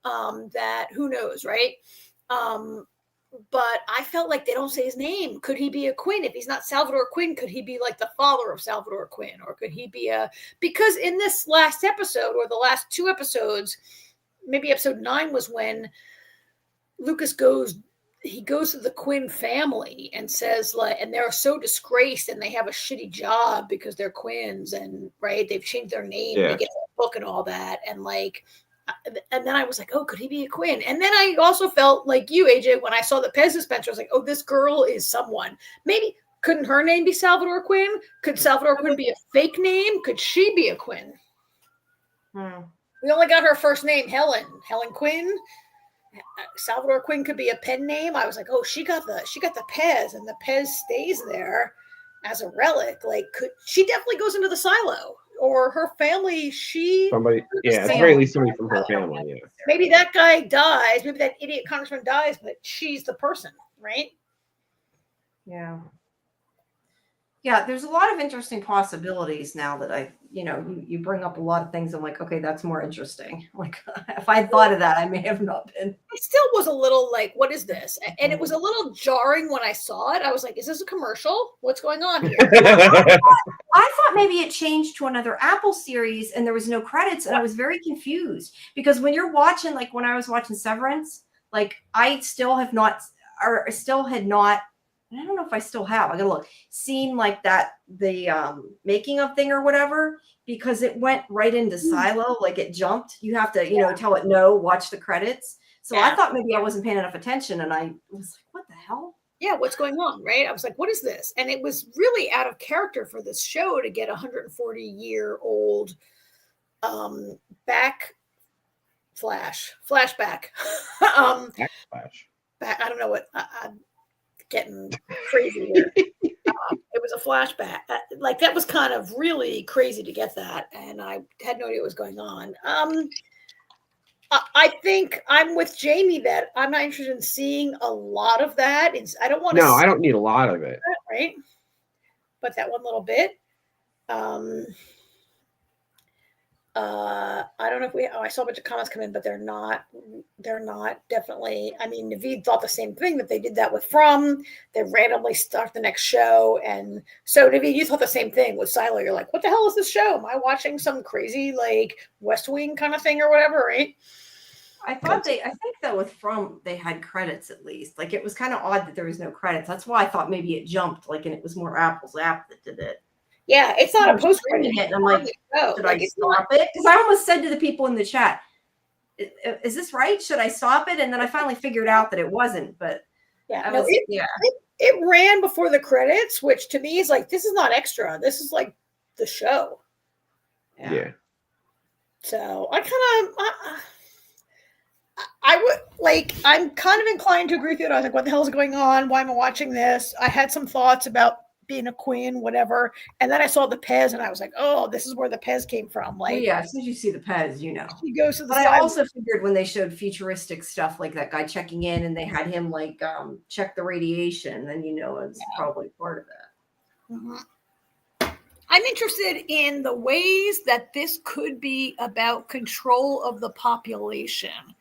C: that who knows, right? But I felt like they don't say his name. Could he be a Quinn? If he's not Salvador Quinn, could he be like the father of Salvador Quinn? Or could he be because in this last episode or the last two episodes, maybe episode 9 was when Lucas goes to the Quinn family and says and they're so disgraced and they have a shitty job because they're Quinns and right. They've changed their name to get the book and all that. And then I was like, oh, could he be a Quinn? And then I also felt like you, AJ, when I saw the Pez dispenser, I was like, oh, this girl is someone. Maybe couldn't her name be Salvador Quinn? Could Salvador Quinn be a fake name? Could she be a Quinn? We only got her first name, Helen Quinn. Salvador Quinn could be a pen name. I was like, oh, she got the Pez, and the Pez stays there as a relic. Like, she definitely goes into the silo, or her family?
B: Somebody, yeah, it's very least somebody from her family. Yeah,
C: maybe that guy dies. Maybe that idiot congressman dies, but she's the person, right?
A: Yeah. Yeah, there's a lot of interesting possibilities now that you bring up a lot of things. I'm like, okay, that's more interesting. Like, if I thought of that, I may have not been.
C: I still was a little like, what is this? And it was a little jarring when I saw it. I was like, is this a commercial? What's going on here?
A: I thought maybe it changed to another Apple series and there was no credits. And I was very confused because when you're watching, like when I was watching Severance, like I still have not, or still had not, I don't know if I still have, I gotta look, seen like the making of thing or whatever, because it went right into Silo, like it jumped. You have to, tell it no, watch the credits. So I thought maybe I wasn't paying enough attention and I was like, what the hell?
C: Yeah, what's going on, right? I was like, what is this? And it was really out of character for this show to get a 140-year-old flashback. I don't know what I'm getting crazy here. It was a flashback. Like that was kind of really crazy to get that, and I had no idea what was going on. I think I'm with Jamie that I'm not interested in seeing a lot of that. I don't want to.
B: No, I don't need a lot of it.
C: Right, but that one little bit. I don't know if I saw a bunch of comments come in, but they're not definitely. I mean, Naveed thought the same thing, that they did that with From. They randomly start the next show. And so Naveed, you thought the same thing with Silo. You're like, what the hell is this show? Am I watching some crazy like West Wing kind of thing or whatever, right?
A: I think that with From, they had credits at least. Like it was kind of odd that there was no credits. That's why I thought maybe it jumped, like, and it was more Apple's app that did it.
C: Yeah, it's not a post credit.
A: And I'm like, should I stop it? Because I almost said to the people in the chat, "Is this right? Should I stop it?" And then I finally figured out that it wasn't. But
C: it ran before the credits, which to me is like, this is not extra. This is like the show.
B: Yeah.
C: So I'm kind of inclined to agree with you. I was like, what the hell is going on? Why am I watching this? I had some thoughts about being a queen, whatever. And then I saw the Pez and I was like, oh, this is where the Pez came from. Like,
A: as soon as you see the Pez,
C: He goes to the
A: But
C: side.
A: I also figured when they showed futuristic stuff, like that guy checking in and they had him like check the radiation, then it's probably part of that.
C: Mm-hmm. I'm interested in the ways that this could be about control of the population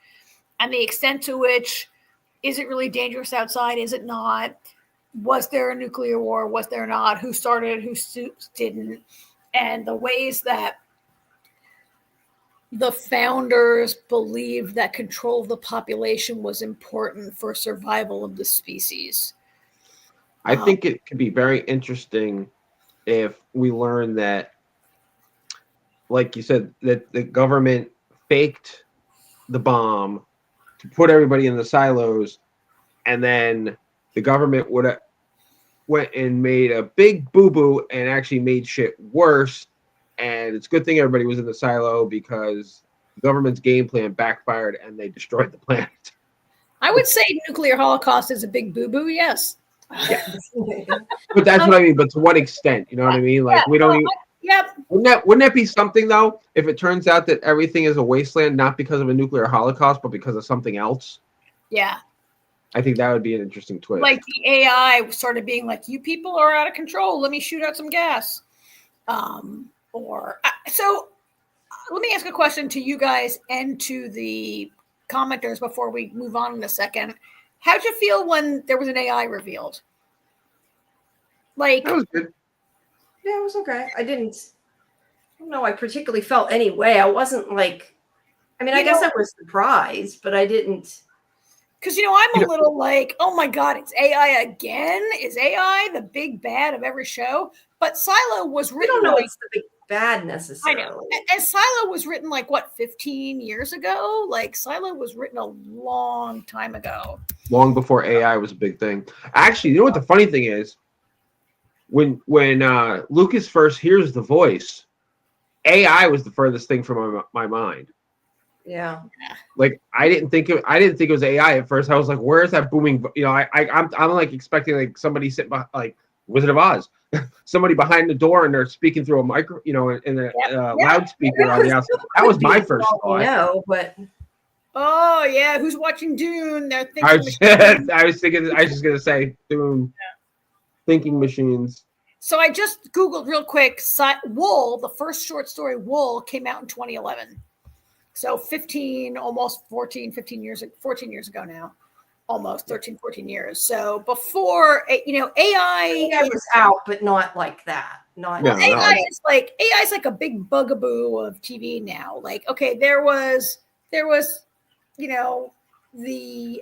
C: and the extent to which, is it really dangerous outside? Is it not? Was there a nuclear war? Was there not? Who started? Who didn't? And the ways that the founders believed that control of the population was important for survival of the species.
B: I think it could be very interesting if we learn that, like you said, that the government faked the bomb to put everybody in the silos, and then the government would have went and made a big boo-boo and actually made shit worse. And it's a good thing everybody was in the silo because the government's game plan backfired and they destroyed the planet.
C: I would say nuclear holocaust is a big boo-boo, yes.
B: Yeah. But that's what I mean. But to what extent? You know what I mean? Like, we don't even...
C: Yep.
B: Wouldn't that be something, though, if it turns out that everything is a wasteland, not because of a nuclear holocaust, but because of something else?
C: Yeah.
B: I think that would be an interesting twist.
C: Like the AI started being like, you people are out of control. Let me shoot out some gas. So let me ask a question to you guys and to the commenters before we move on in a second. How'd you feel when there was an AI revealed? Like,
B: that was good.
A: Yeah, it was okay. I don't know, I particularly felt any way. I wasn't like, I guess I was surprised, but I didn't.
C: Because, I'm a little like, oh my God, it's AI again? Is AI the big bad of every show? But Silo was written.
A: We don't know it's the big bad necessarily.
C: I know. And Silo was written 15 years ago? Like, Silo was written a long time ago.
B: Long before AI was a big thing. Actually, you know what the funny thing is? When Lucas first hears the voice, AI was the furthest thing from my mind.
A: Yeah.
B: Like I didn't think it was AI at first. I was like, where is that booming? You know, I'm like expecting like somebody sitting behind, like Wizard of Oz, somebody behind the door and they're speaking through a micro, you know, in a loudspeaker on the outside. That was my first thought.
A: No, but
C: Oh yeah, who's watching Dune? They're
B: I
C: thinking.
B: was just gonna say Dune, thinking machines.
C: So I just Googled real quick. Wool, the first short story, Wool, came out in 2011. So 15, almost 14, 15 years, 14 years ago now. Almost 13, 14 years. So before, AI
A: was out, but not like that. Not
B: No,
C: AI is like a big bugaboo of TV now. Like, okay, there was, the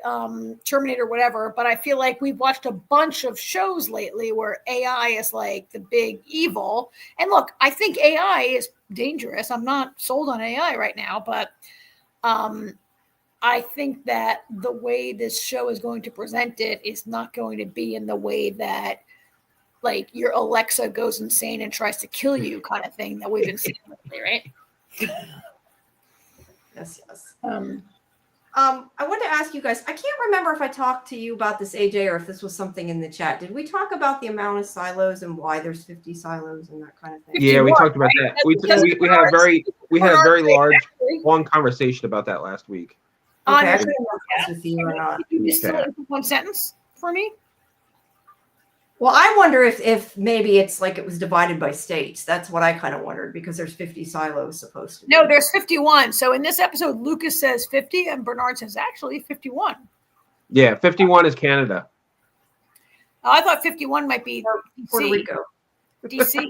C: Terminator, whatever, but I feel like we've watched a bunch of shows lately where AI is like the big evil. And look, I think AI is dangerous. I'm not sold on AI right now, but I think that the way this show is going to present it is not going to be in the way that like your Alexa goes insane and tries to kill you kind of thing that we've been seeing lately, right?
A: Yes. I wanted to ask you guys, I can't remember if I talked to you about this, AJ, or if this was something in the chat. Did we talk about the amount of silos and why there's 50 silos and that kind of thing?
B: Yeah, we talked about that. We had a very large, long conversation about that last week.
A: Okay, I couldn't remember with you or not.
C: Can you still in one sentence for me?
A: Well, I wonder if maybe it's like it was divided by states. That's what I kind of wondered because there's 50 silos supposed to be.
C: No, there's 51. So in this episode, Lucas says 50 and Bernard says actually 51.
B: Yeah, 51 is Canada.
C: Oh, I thought 51 might be
A: Puerto Rico.
C: DC.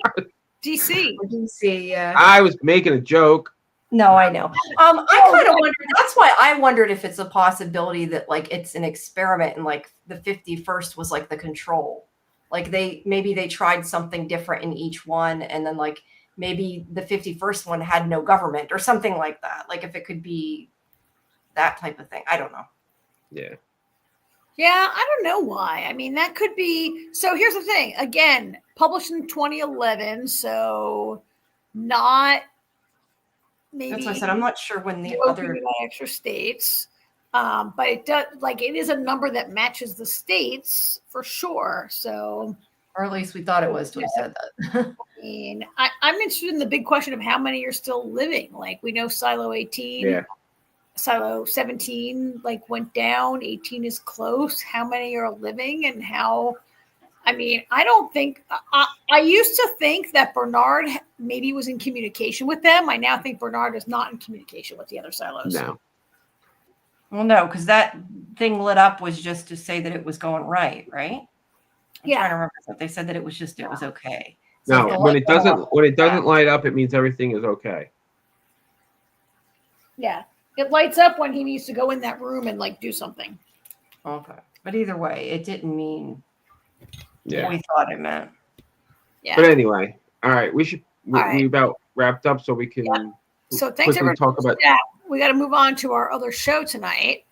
A: DC, yeah.
B: I was making a joke.
A: No, I know. I kind of wondered. That's why I wondered if it's a possibility that like it's an experiment and like the 51st was like the control. Like maybe they tried something different in each one, and then like maybe the 51st one had no government or something like that. Like if it could be that type of thing. I don't know.
B: Yeah.
C: Yeah, I don't know why. I mean, that could be. So here's the thing. Again, published in 2011, so not maybe.
A: That's what I said. I'm not sure when the other
C: extra states. But it does, like, it is a number that matches the states for sure. So,
A: or at least we thought it was till we said that.
C: I mean, I'm interested in the big question of how many are still living. Like, we know Silo 18, Silo 17, like, went down. 18 is close. How many are living and how? I mean, I don't think I used to think that Bernard maybe was in communication with them. I now think Bernard is not in communication with the other silos.
B: No.
A: Well, no, because that thing lit up was just to say that it was going right? I'm trying to remember that they said that it was okay. So
B: no, when it doesn't light up, it means everything is okay.
C: Yeah, it lights up when he needs to go in that room and like do something.
A: Okay, but either way, it didn't mean
B: what
A: we thought it meant.
C: Yeah.
B: But anyway, all right, we about wrapped up, so we can.
C: Yeah. So thanks everyone.
B: Talk about.
C: Yeah, we got to move on to our other show tonight.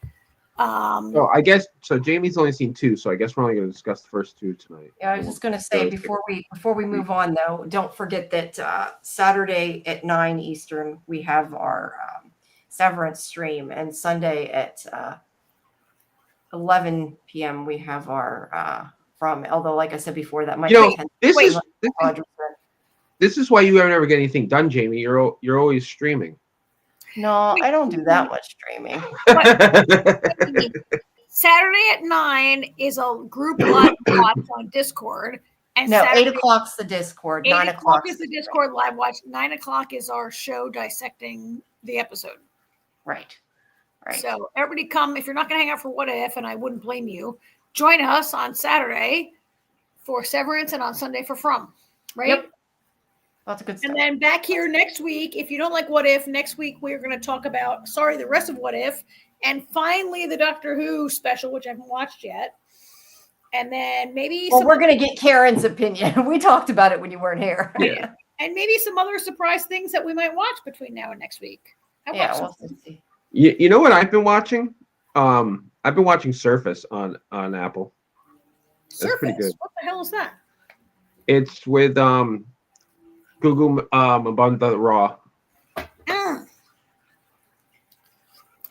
B: So I guess Jamie's only seen 2, so I guess we're only going to discuss the first 2 tonight.
A: Yeah, I was just going to say before we move on though, don't forget that Saturday at 9 Eastern we have our Severance stream, and Sunday at 11 p.m. we have our from. Although, like I said before, that might
B: this is why you never get anything done, Jamie. You're always streaming.
A: No, I don't do that much streaming.
C: Saturday at 9 is a group live watch on Discord. And
A: no,
C: Saturday,
A: 8 o'clock's the Discord. 9 o'clock
C: is the Discord live watch. 9 o'clock is our show dissecting the episode.
A: Right.
C: So everybody come. If you're not going to hang out for What If, and I wouldn't blame you, join us on Saturday for Severance and on Sunday for From. Right?
A: Yep. Lots of good stuff.
C: And then back here next week, if you don't like What If, next week we're going to talk about, the rest of What If. And finally, the Doctor Who special, which I haven't watched yet. And then maybe...
A: we're going to get Karen's opinion. We talked about it when you weren't here.
B: Yeah.
C: And maybe some other surprise things that we might watch between now and next week.
A: We'll see.
B: You know what I've been watching? I've been watching Surface on Apple. That's pretty good.
C: What the hell is that?
B: It's with... Google Mabunda Raw.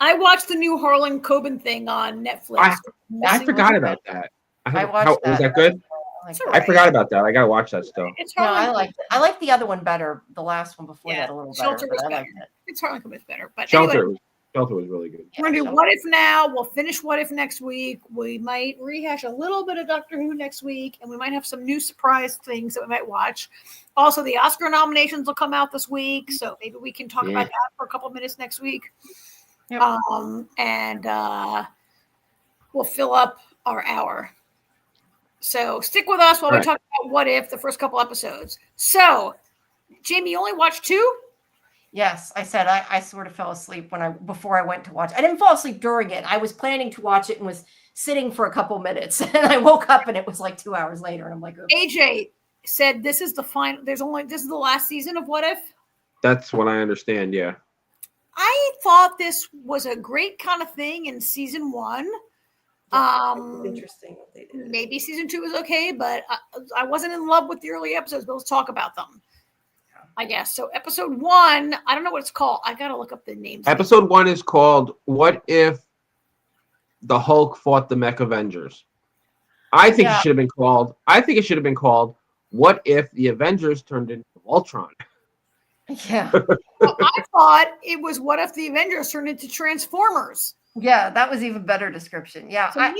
C: I watched the new Harlan Coben thing on Netflix.
B: I forgot about that.
A: I watched that.
B: Was that good? I forgot about that. I gotta watch that still.
C: It's
A: No,
C: Harlan
A: I liked it. I liked the other one better. The last one before that a little
C: Shelter
A: better,
C: was
A: but I
C: better.
A: liked it.
C: It's Harlan Coben's better. But
B: Shelter,
C: anyway,
B: Shelter was really good.
C: we're gonna do What If now. We'll finish What If next week. We might rehash a little bit of Doctor Who next week, and we might have some new surprise things that we might watch. Also, the Oscar nominations will come out this week, so maybe we can talk about that for a couple of minutes next week.
A: Yep.
C: And we'll fill up our hour. So stick with us while we talk about What If, the first couple episodes. So, Jamie, you only watched 2?
A: Yes, I said I sort of fell asleep before I went to watch. I didn't fall asleep during it. I was planning to watch it and was sitting for a couple minutes, and I woke up and it was like 2 hours later, and I'm like, oops.
C: AJ said this is the final. This is the last season of What If.
B: That's what I understand. Yeah.
C: I thought this was a great kind of thing in season 1.
A: Interesting.
C: Maybe season 2 was okay, but I wasn't in love with the early episodes. But let's talk about them. I guess so. Episode 1, I don't know what it's called. I gotta look up the names.
B: Episode 1 is called "What If the Hulk Fought the Mech Avengers." I think it should have been called. "What If the Avengers Turned into Voltron."
A: Yeah.
C: Well, I thought it was "What If the Avengers Turned into Transformers."
A: Yeah, that was even better description. Yeah,
C: So I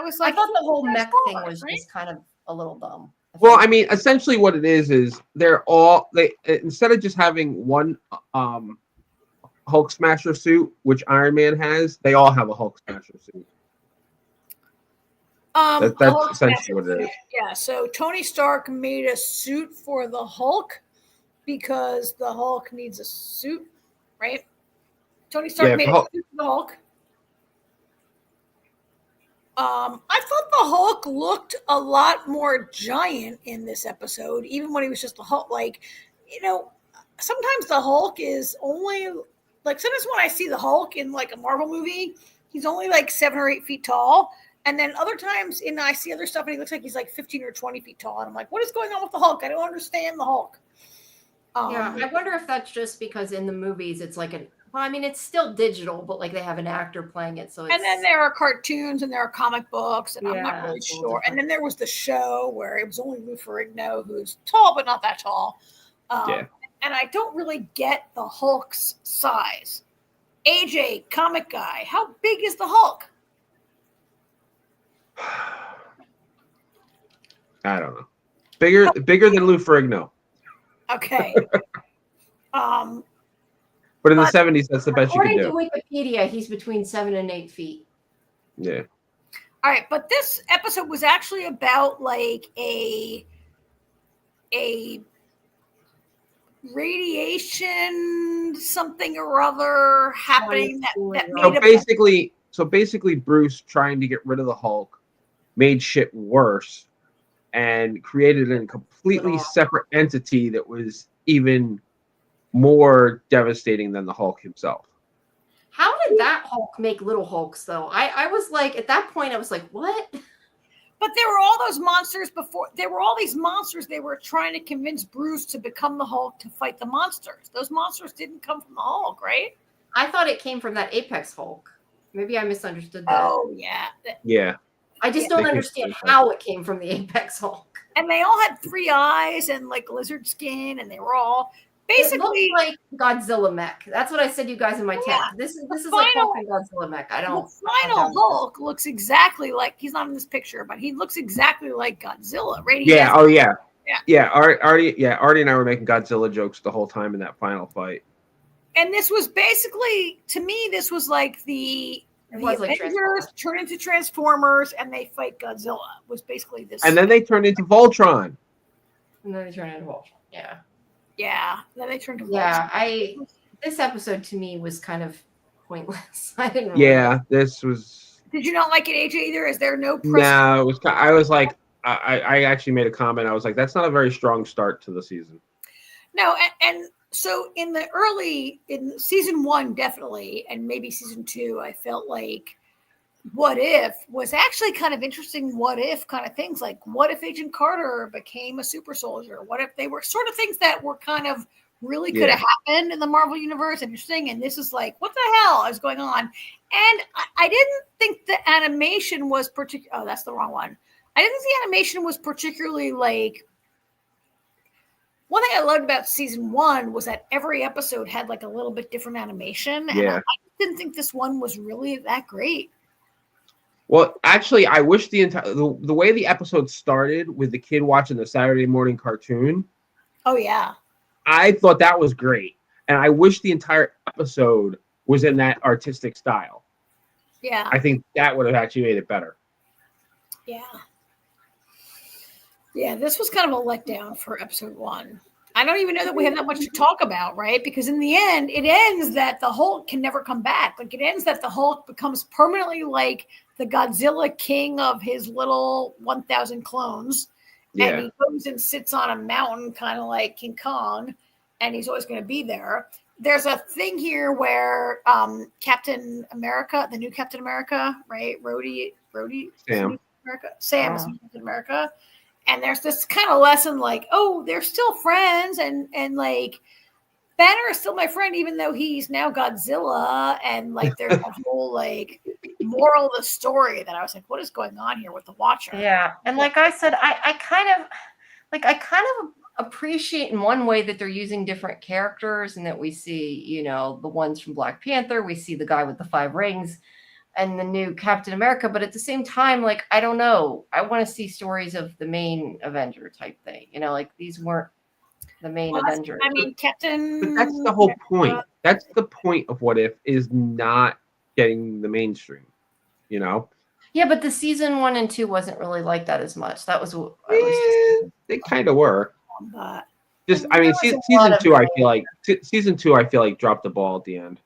C: was like,
A: I thought the whole mech thing was just kind of a little dumb.
B: Well, I mean, essentially what it is they're all instead of just having one Hulk Smasher suit, which Iron Man has, they all have a Hulk Smasher suit. That's essentially what it is.
C: Yeah, so Tony Stark made a suit for the Hulk because the Hulk needs a suit, right? Tony Stark made a suit for the Hulk. I thought the Hulk looked a lot more giant in this episode, even when he was just the Hulk. Like, sometimes the Hulk is only sometimes when I see the Hulk in like a Marvel movie, he's only like 7 or 8 feet tall. And then other times I see other stuff and he looks like he's like 15 or 20 feet tall. And I'm like, what is going on with the Hulk? I don't understand the Hulk.
A: I wonder if that's just because in the movies it's like it's still digital, but like they have an actor playing it. So
C: and then there are cartoons and there are comic books, and I'm not really sure. And then there was the show where it was only Lou Ferrigno, who's tall but not that tall. And I don't really get the Hulk's size. AJ, comic guy, how big is the Hulk?
B: I don't know. Bigger than Lou Ferrigno.
C: Okay.
B: But in the 70s, that's the best you could do.
A: According to Wikipedia, he's between 7 and 8 feet.
B: Yeah.
C: All right, but this episode was actually about like a radiation something or other happening that made
B: so basically Bruce trying to get rid of the Hulk made shit worse and created a completely separate entity that was even more devastating than the Hulk himself.
A: How did that Hulk make little Hulks though? I was like, at that point I was like, what?
C: But there were all those monsters before. There were all these monsters. They were trying to convince Bruce to become the Hulk to fight the monsters. Those monsters didn't come from the Hulk, right?
A: I thought it came from that Apex Hulk. Maybe I misunderstood that.
C: Oh, yeah.
B: Yeah.
A: I just don't understand how it came from the Apex Hulk.
C: And they all had 3 eyes and like lizard skin, and they were all basically
A: it like Godzilla mech. That's what I said to you guys in my text. This is like Hulk and Godzilla mech. The
C: final Hulk looks exactly like, he's not in this picture, but he looks exactly like Godzilla, right?
B: Yeah. Artie and I were making Godzilla jokes the whole time in that final fight.
C: And this was basically, to me, this was like the Avengers turn into Transformers and they fight Godzilla. Was basically this.
B: And then they turned into Voltron.
A: Yeah.
C: Yeah. Then they turned to Voltron.
A: Yeah. This episode to me was kind of pointless. I didn't.
B: This was.
C: Did you not like it, AJ? Either? Is there no?
B: No, it was. I was like, I actually made a comment. I was like, that's not a very strong start to the season.
C: No, and so in season 1, definitely, and maybe season 2, I felt like What If was actually kind of interesting. What if kind of things, like what if Agent Carter became a super soldier? What if they were sort of things that were kind of really could have happened in the Marvel universe, and you're saying, and this is like, what the hell is going on? And I didn't think the animation was particular. Oh, that's the wrong one. I didn't think the animation was particularly like. One thing I loved about season 1 was that every episode had like a little bit different animation, and I didn't think this one was really that great.
B: Well, actually, I wish the way the episode started with the kid watching the Saturday morning cartoon.
C: Oh yeah,
B: I thought that was great, and I wish the entire episode was in that artistic style.
C: Yeah,
B: I think that would have actually made it better.
C: Yeah. Yeah, this was kind of a letdown for episode 1. I don't even know that we have that much to talk about, right? Because in the end, it ends that the Hulk can never come back. Like, it ends that the Hulk becomes permanently like the Godzilla king of his little 1,000 clones. Yeah. And he goes and sits on a mountain, kind of like King Kong, and he's always going to be there. There's a thing here where Captain America, the new Captain America, right? Rhodey, Sam is Captain America. And there's this kind of lesson like, oh, they're still friends, and like Banner is still my friend, even though he's now Godzilla. And like there's a whole like moral of the story that I was like, what is going on here with the Watcher?
A: Yeah. And like I said, I kind of appreciate in one way that they're using different characters, and that we see, you know, the ones from Black Panther, we see the guy with the 5 rings, and the new Captain America. But at the same time, like, I don't know, I want to see stories of the main Avenger type thing. You know, like these weren't the main Avenger.
C: I mean,
B: But that's the whole point. That's the point of What If, is not getting the mainstream, you know?
A: Yeah, but the season 1 and 2 wasn't really like that as much. That was
B: they kind of were.
C: But
B: Just, I mean, season 2, season 2, I feel like dropped the ball at the end.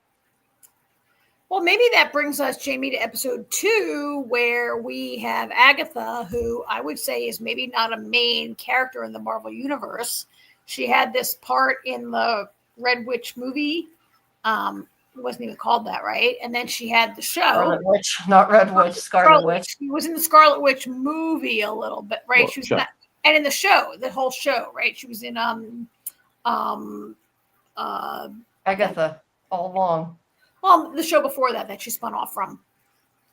C: Well, maybe that brings us, Jamie, to episode 2, where we have Agatha, who I would say is maybe not a main character in the Marvel Universe. She had this part in the Red Witch movie. It wasn't even called that, right? And then she had the show.
A: Scarlet Witch, not Red Witch, Scarlet Witch.
C: She was in the Scarlet Witch movie a little bit, right?
B: Well,
C: she was not, and in the show, the whole show, right? She was in
A: Agatha all along.
C: Well, the show before that she spun off from.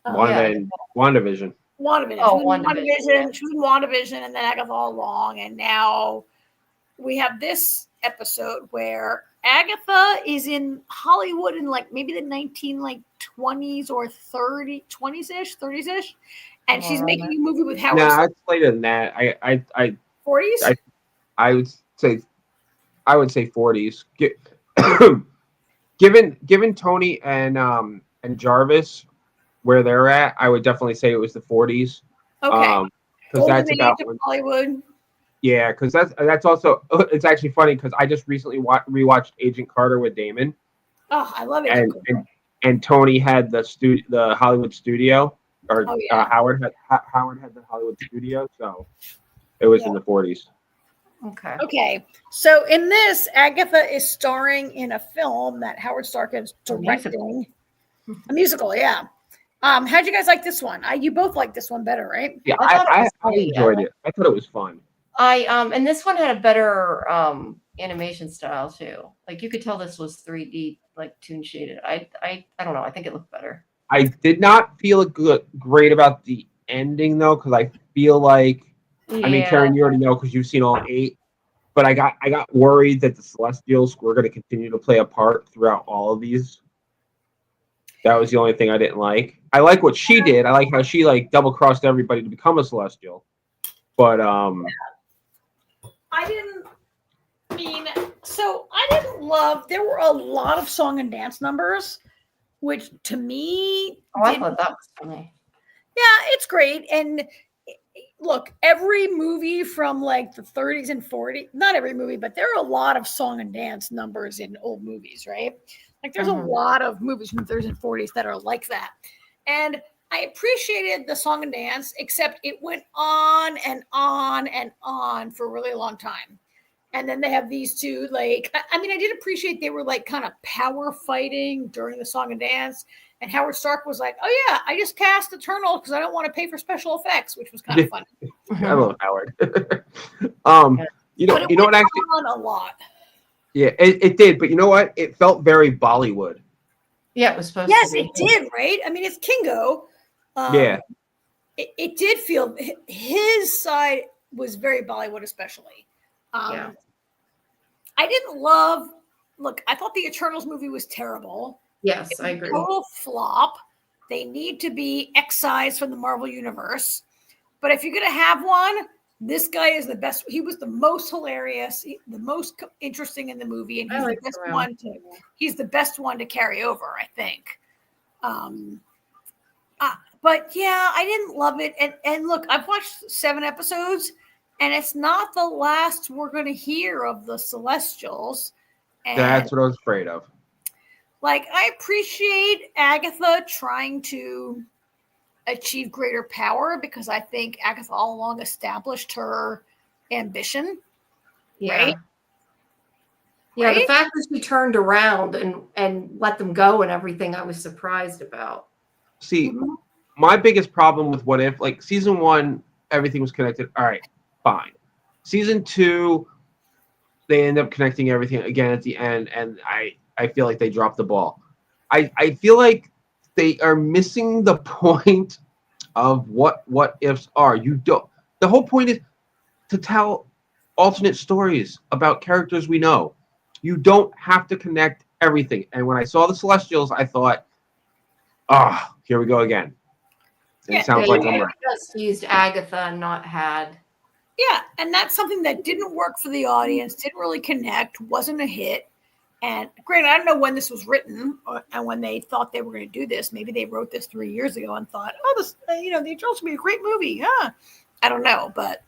B: WandaVision.
C: Oh, WandaVision.
A: WandaVision.
C: She was in WandaVision, and then Agatha all along, and now we have this episode where Agatha is in Hollywood in like maybe the 20s or 30s-ish, and she's making a movie with Howard.
B: No, it's later than that. I
C: 40s.
B: I would say 40s. Given Tony and Jarvis where they're at, I would definitely say it was the 40s.
C: Okay.
B: Because that's about
C: Hollywood.
B: Yeah, because that's also, it's actually funny because I just recently rewatched Agent Carter with Damon.
C: Oh, I love it.
B: And Tony had the Hollywood studio, or Howard had the Hollywood studio, so it was in the 40s.
C: Okay. So in this, Agatha is starring in a film that Howard Stark is directing. A musical, yeah. How'd you guys like this one? You both liked this one better, right?
B: Yeah, I enjoyed it. I thought it was fun.
A: And this one had a better animation style too. Like you could tell this was 3D, like toon shaded. I don't know. I think it looked better.
B: I did not feel great about the ending though, because I feel like, I mean, Karen, you already know because you've seen all 8. But I got worried that the Celestials were going to continue to play a part throughout all of these. That was the only thing I didn't like. I like what she did. I like how she like double crossed everybody to become a Celestial. But
C: I didn't love. There were a lot of song and dance numbers, which to me,
A: I thought that was funny.
C: Yeah, it's great. And look, every movie from like the 30s and 40s, not every movie, but there are a lot of song and dance numbers in old movies, right? Like there's a lot of movies from the 30s and 40s that are like that. And I appreciated the song and dance, except it went on and on and on for a really long time. And then they have these two, like, I mean, I did appreciate they were like kind of power fighting during the song and dance. And Howard Stark was like, "Oh yeah, I just cast Eternal because I don't want to pay for special effects," which was kind of funny.
B: I love Howard. You know what? Actually,
C: on a lot.
B: Yeah, it did, but you know what? It felt very Bollywood.
A: Yeah, it was supposed
C: Yes,
A: to be.
C: it did, right? I mean, it's Kingo.
B: Yeah.
C: It did feel his side was very Bollywood, especially.
A: Yeah.
C: I didn't love. Look, I thought the Eternals movie was terrible.
A: Yes, I agree.
C: Total flop. They need to be excised from the Marvel universe. But if you're going to have one, this guy is the best. He was the most hilarious, the most interesting in the movie, and he's the best one to. He's the best one to carry over, I think. But yeah, I didn't love it. And look, I've watched 7 episodes, and it's not the last we're going to hear of the Celestials. And
B: That's what I was afraid of.
C: like, I appreciate Agatha trying to achieve greater power because I think Agatha all along established her ambition.
A: Yeah.
C: Right?
A: Yeah,
C: Right?
A: the fact that she turned around and let them go and everything, I was surprised about.
B: See, my biggest problem with What If, like season 1, everything was connected. All right, fine. Season 2, they end up connecting everything again at the end, and I feel like they dropped the ball. I feel like they are missing the point of what ifs are. You don't. The whole point is to tell alternate stories about characters we know. You don't have to connect everything. And when I saw the Celestials, I thought, here we go again. And it sounds like I'm right.
A: Just used Agatha and not had.
C: Yeah, and that's something that didn't work for the audience, didn't really connect, wasn't a hit. And granted, I don't know when this was written and when they thought they were going to do this. Maybe they wrote this 3 years ago and thought, this, the Eternals will be a great movie. Yeah, I don't know, but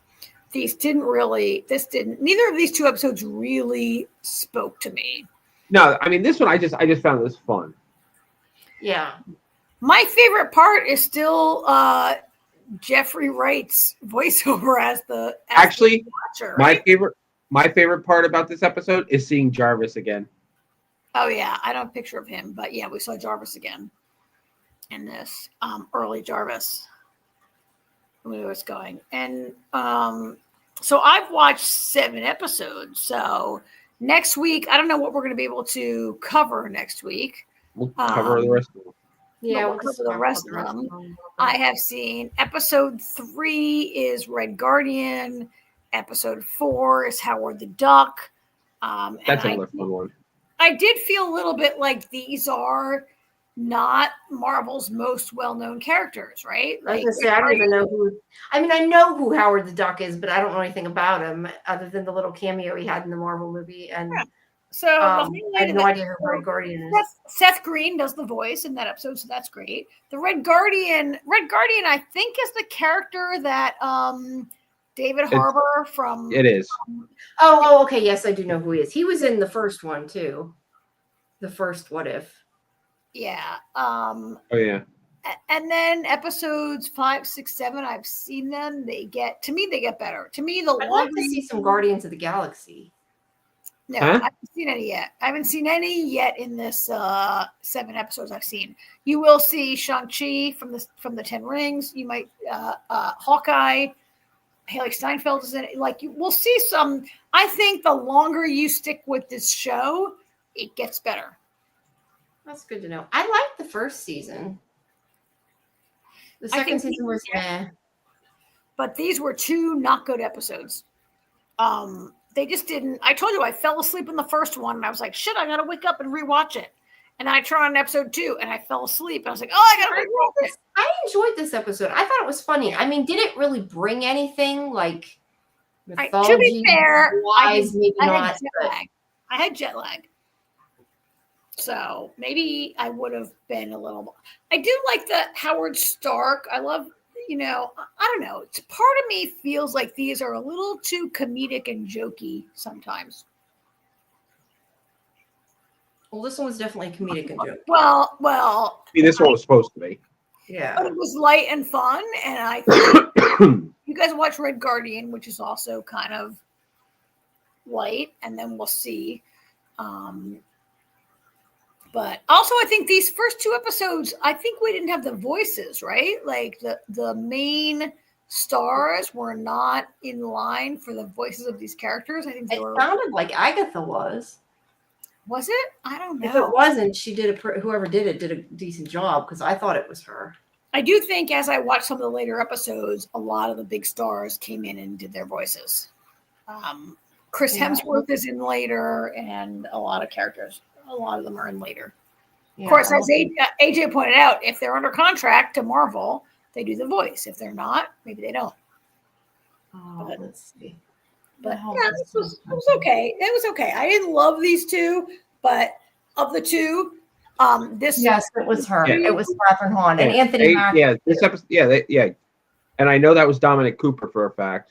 C: neither of these 2 episodes really spoke to me.
B: No, I mean, this one, I just found this fun.
C: Yeah. My favorite part is still Jeffrey Wright's voiceover as the watcher, right?
B: my favorite part about this episode is seeing Jarvis again.
C: Oh yeah, I don't have a picture of him, but yeah, we saw Jarvis again in this early Jarvis. Where it's going, and so I've watched 7 episodes. So next week, I don't know what we're going to be able to cover next week.
B: We'll cover the rest of them.
C: Yeah, we'll cover the rest of them. I have seen episode 3 is Red Guardian. Episode 4 is Howard the Duck.
B: That's another fun one.
C: I did feel a little bit like these are not Marvel's most well-known characters, right?
A: I was going to say, I don't even know who. I mean, I know who Howard the Duck is, but I don't know anything about him other than the little cameo he had in the Marvel movie. And
C: so
A: I have no idea who Red Guardian is.
C: Seth Green does the voice in that episode, so that's great. The Red Guardian, I think, is the character that David Harbour from.
B: It is.
A: Okay. Yes, I do know who he is. He was in the first one too. The first What If.
C: Yeah.
B: Oh yeah.
C: And then episodes 5, 6, 7, I've seen them. They get better. To me,
A: I'd like to see some Guardians of the Galaxy.
C: No, I haven't seen any yet. I haven't seen any yet in this 7 episodes I've seen. You will see Shang-Chi from the 10 Rings. You might Hawkeye. Haley Steinfeld is in it. Like, we'll see some. I think the longer you stick with this show, it gets better.
A: That's good to know. I liked the first season. The second season was
C: but these were 2 not good episodes. They just didn't. I told you I fell asleep in the first one, and I was like, "Shit, I gotta wake up and rewatch it." And then I turned on episode 2, and I fell asleep. And I was like, "Oh, I gotta rewatch it."
A: I enjoyed this episode. I thought it was funny. I mean, did it really bring anything like mythology?
C: To be fair, I had jet lag. So maybe I would have been a little more. I do like the Howard Stark. I love, I don't know. Part of me feels like these are a little too comedic and jokey sometimes.
A: Well, this one was definitely comedic and jokey.
C: Well.
B: I mean, this one was supposed to be.
C: Yeah. But it was light and fun. And I think you guys watch Red Guardian, which is also kind of light. And then we'll see. But also, I think these first 2 episodes, I think we didn't have the voices, right? Like the main stars were not in line for the voices of these characters. I think
A: it sounded like Agatha was.
C: Was it? I don't know.
A: If it wasn't, whoever did it did a decent job because I thought it was her.
C: I do think as I watched some of the later episodes, a lot of the big stars came in and did their voices. Chris Hemsworth is in later, and a lot of them are in later.
A: Yeah,
C: of course, as AJ pointed out, if they're under contract to Marvel, they do the voice. If they're not, maybe they don't.
A: Let's see.
C: But yeah, it was okay. It was okay. I didn't love these two, but of the two,
A: yes, it was her. Yeah. It was Catherine Hahn and Anthony Mackie.
B: Yeah, this episode. Yeah, and I know that was Dominic Cooper for a fact.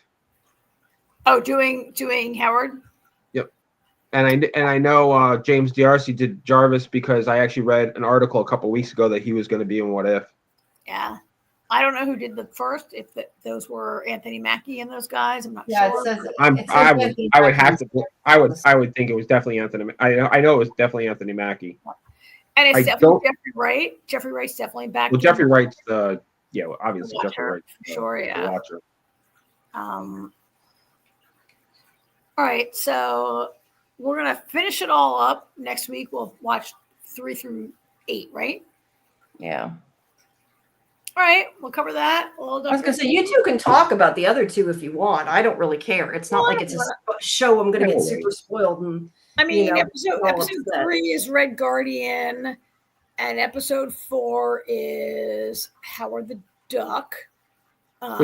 C: Oh, doing Howard.
B: Yep, and I know James D'Arcy did Jarvis because I actually read an article a couple weeks ago that he was going to be in What If.
C: Yeah. I don't know who did the first. If those were Anthony Mackie and those guys, I'm not sure.
B: I would have to. I would think it was definitely Anthony. I know it was definitely Anthony Mackie.
C: And it's definitely Jeffrey Wright. Jeffrey Wright's definitely back.
B: Well, Jeffrey Wright's obviously Jeffrey Wright.
C: Sure, yeah. Watcher. All right, so we're gonna finish it all up next week. We'll watch 3 through 8, right?
A: Yeah.
C: All right, we'll cover that.
A: I was going to say, you two can talk about the other two if you want. I don't really care. It's not like it's a show I'm going to get super spoiled. And
C: I mean, episode 3 is Red Guardian, and episode 4 is Howard the Duck, who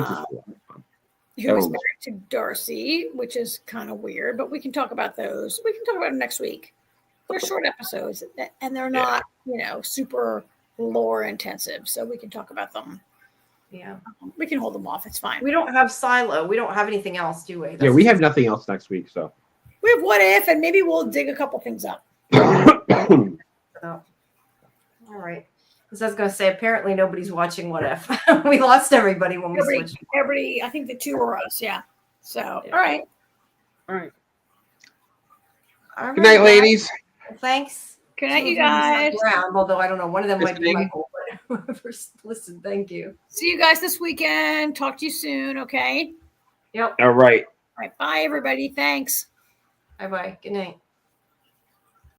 C: was married to Darcy, which is kind of weird, but we can talk about those. We can talk about them next week. They're short episodes, and they're not, super lore intensive, so we can talk about them.
A: Yeah,
C: we can hold them off. It's fine.
A: We don't have Silo. We don't have anything else, do we?
B: We have nothing else next week, so
C: we have What If, and maybe we'll dig a couple things up.
A: All right. Because I was going to say, apparently nobody's watching What If. We lost everybody when we switched.
C: Everybody, I think the 2 were us. Yeah. So, yeah. All right.
B: Good night, ladies.
A: Thanks.
C: Good night, you guys.
A: Around, although I don't know, one of them might be Michael. But listen, thank you.
C: See you guys this weekend. Talk to you soon. Okay.
A: Yep.
B: All right.
C: All right. Bye, everybody. Thanks.
A: Bye-bye. Good night.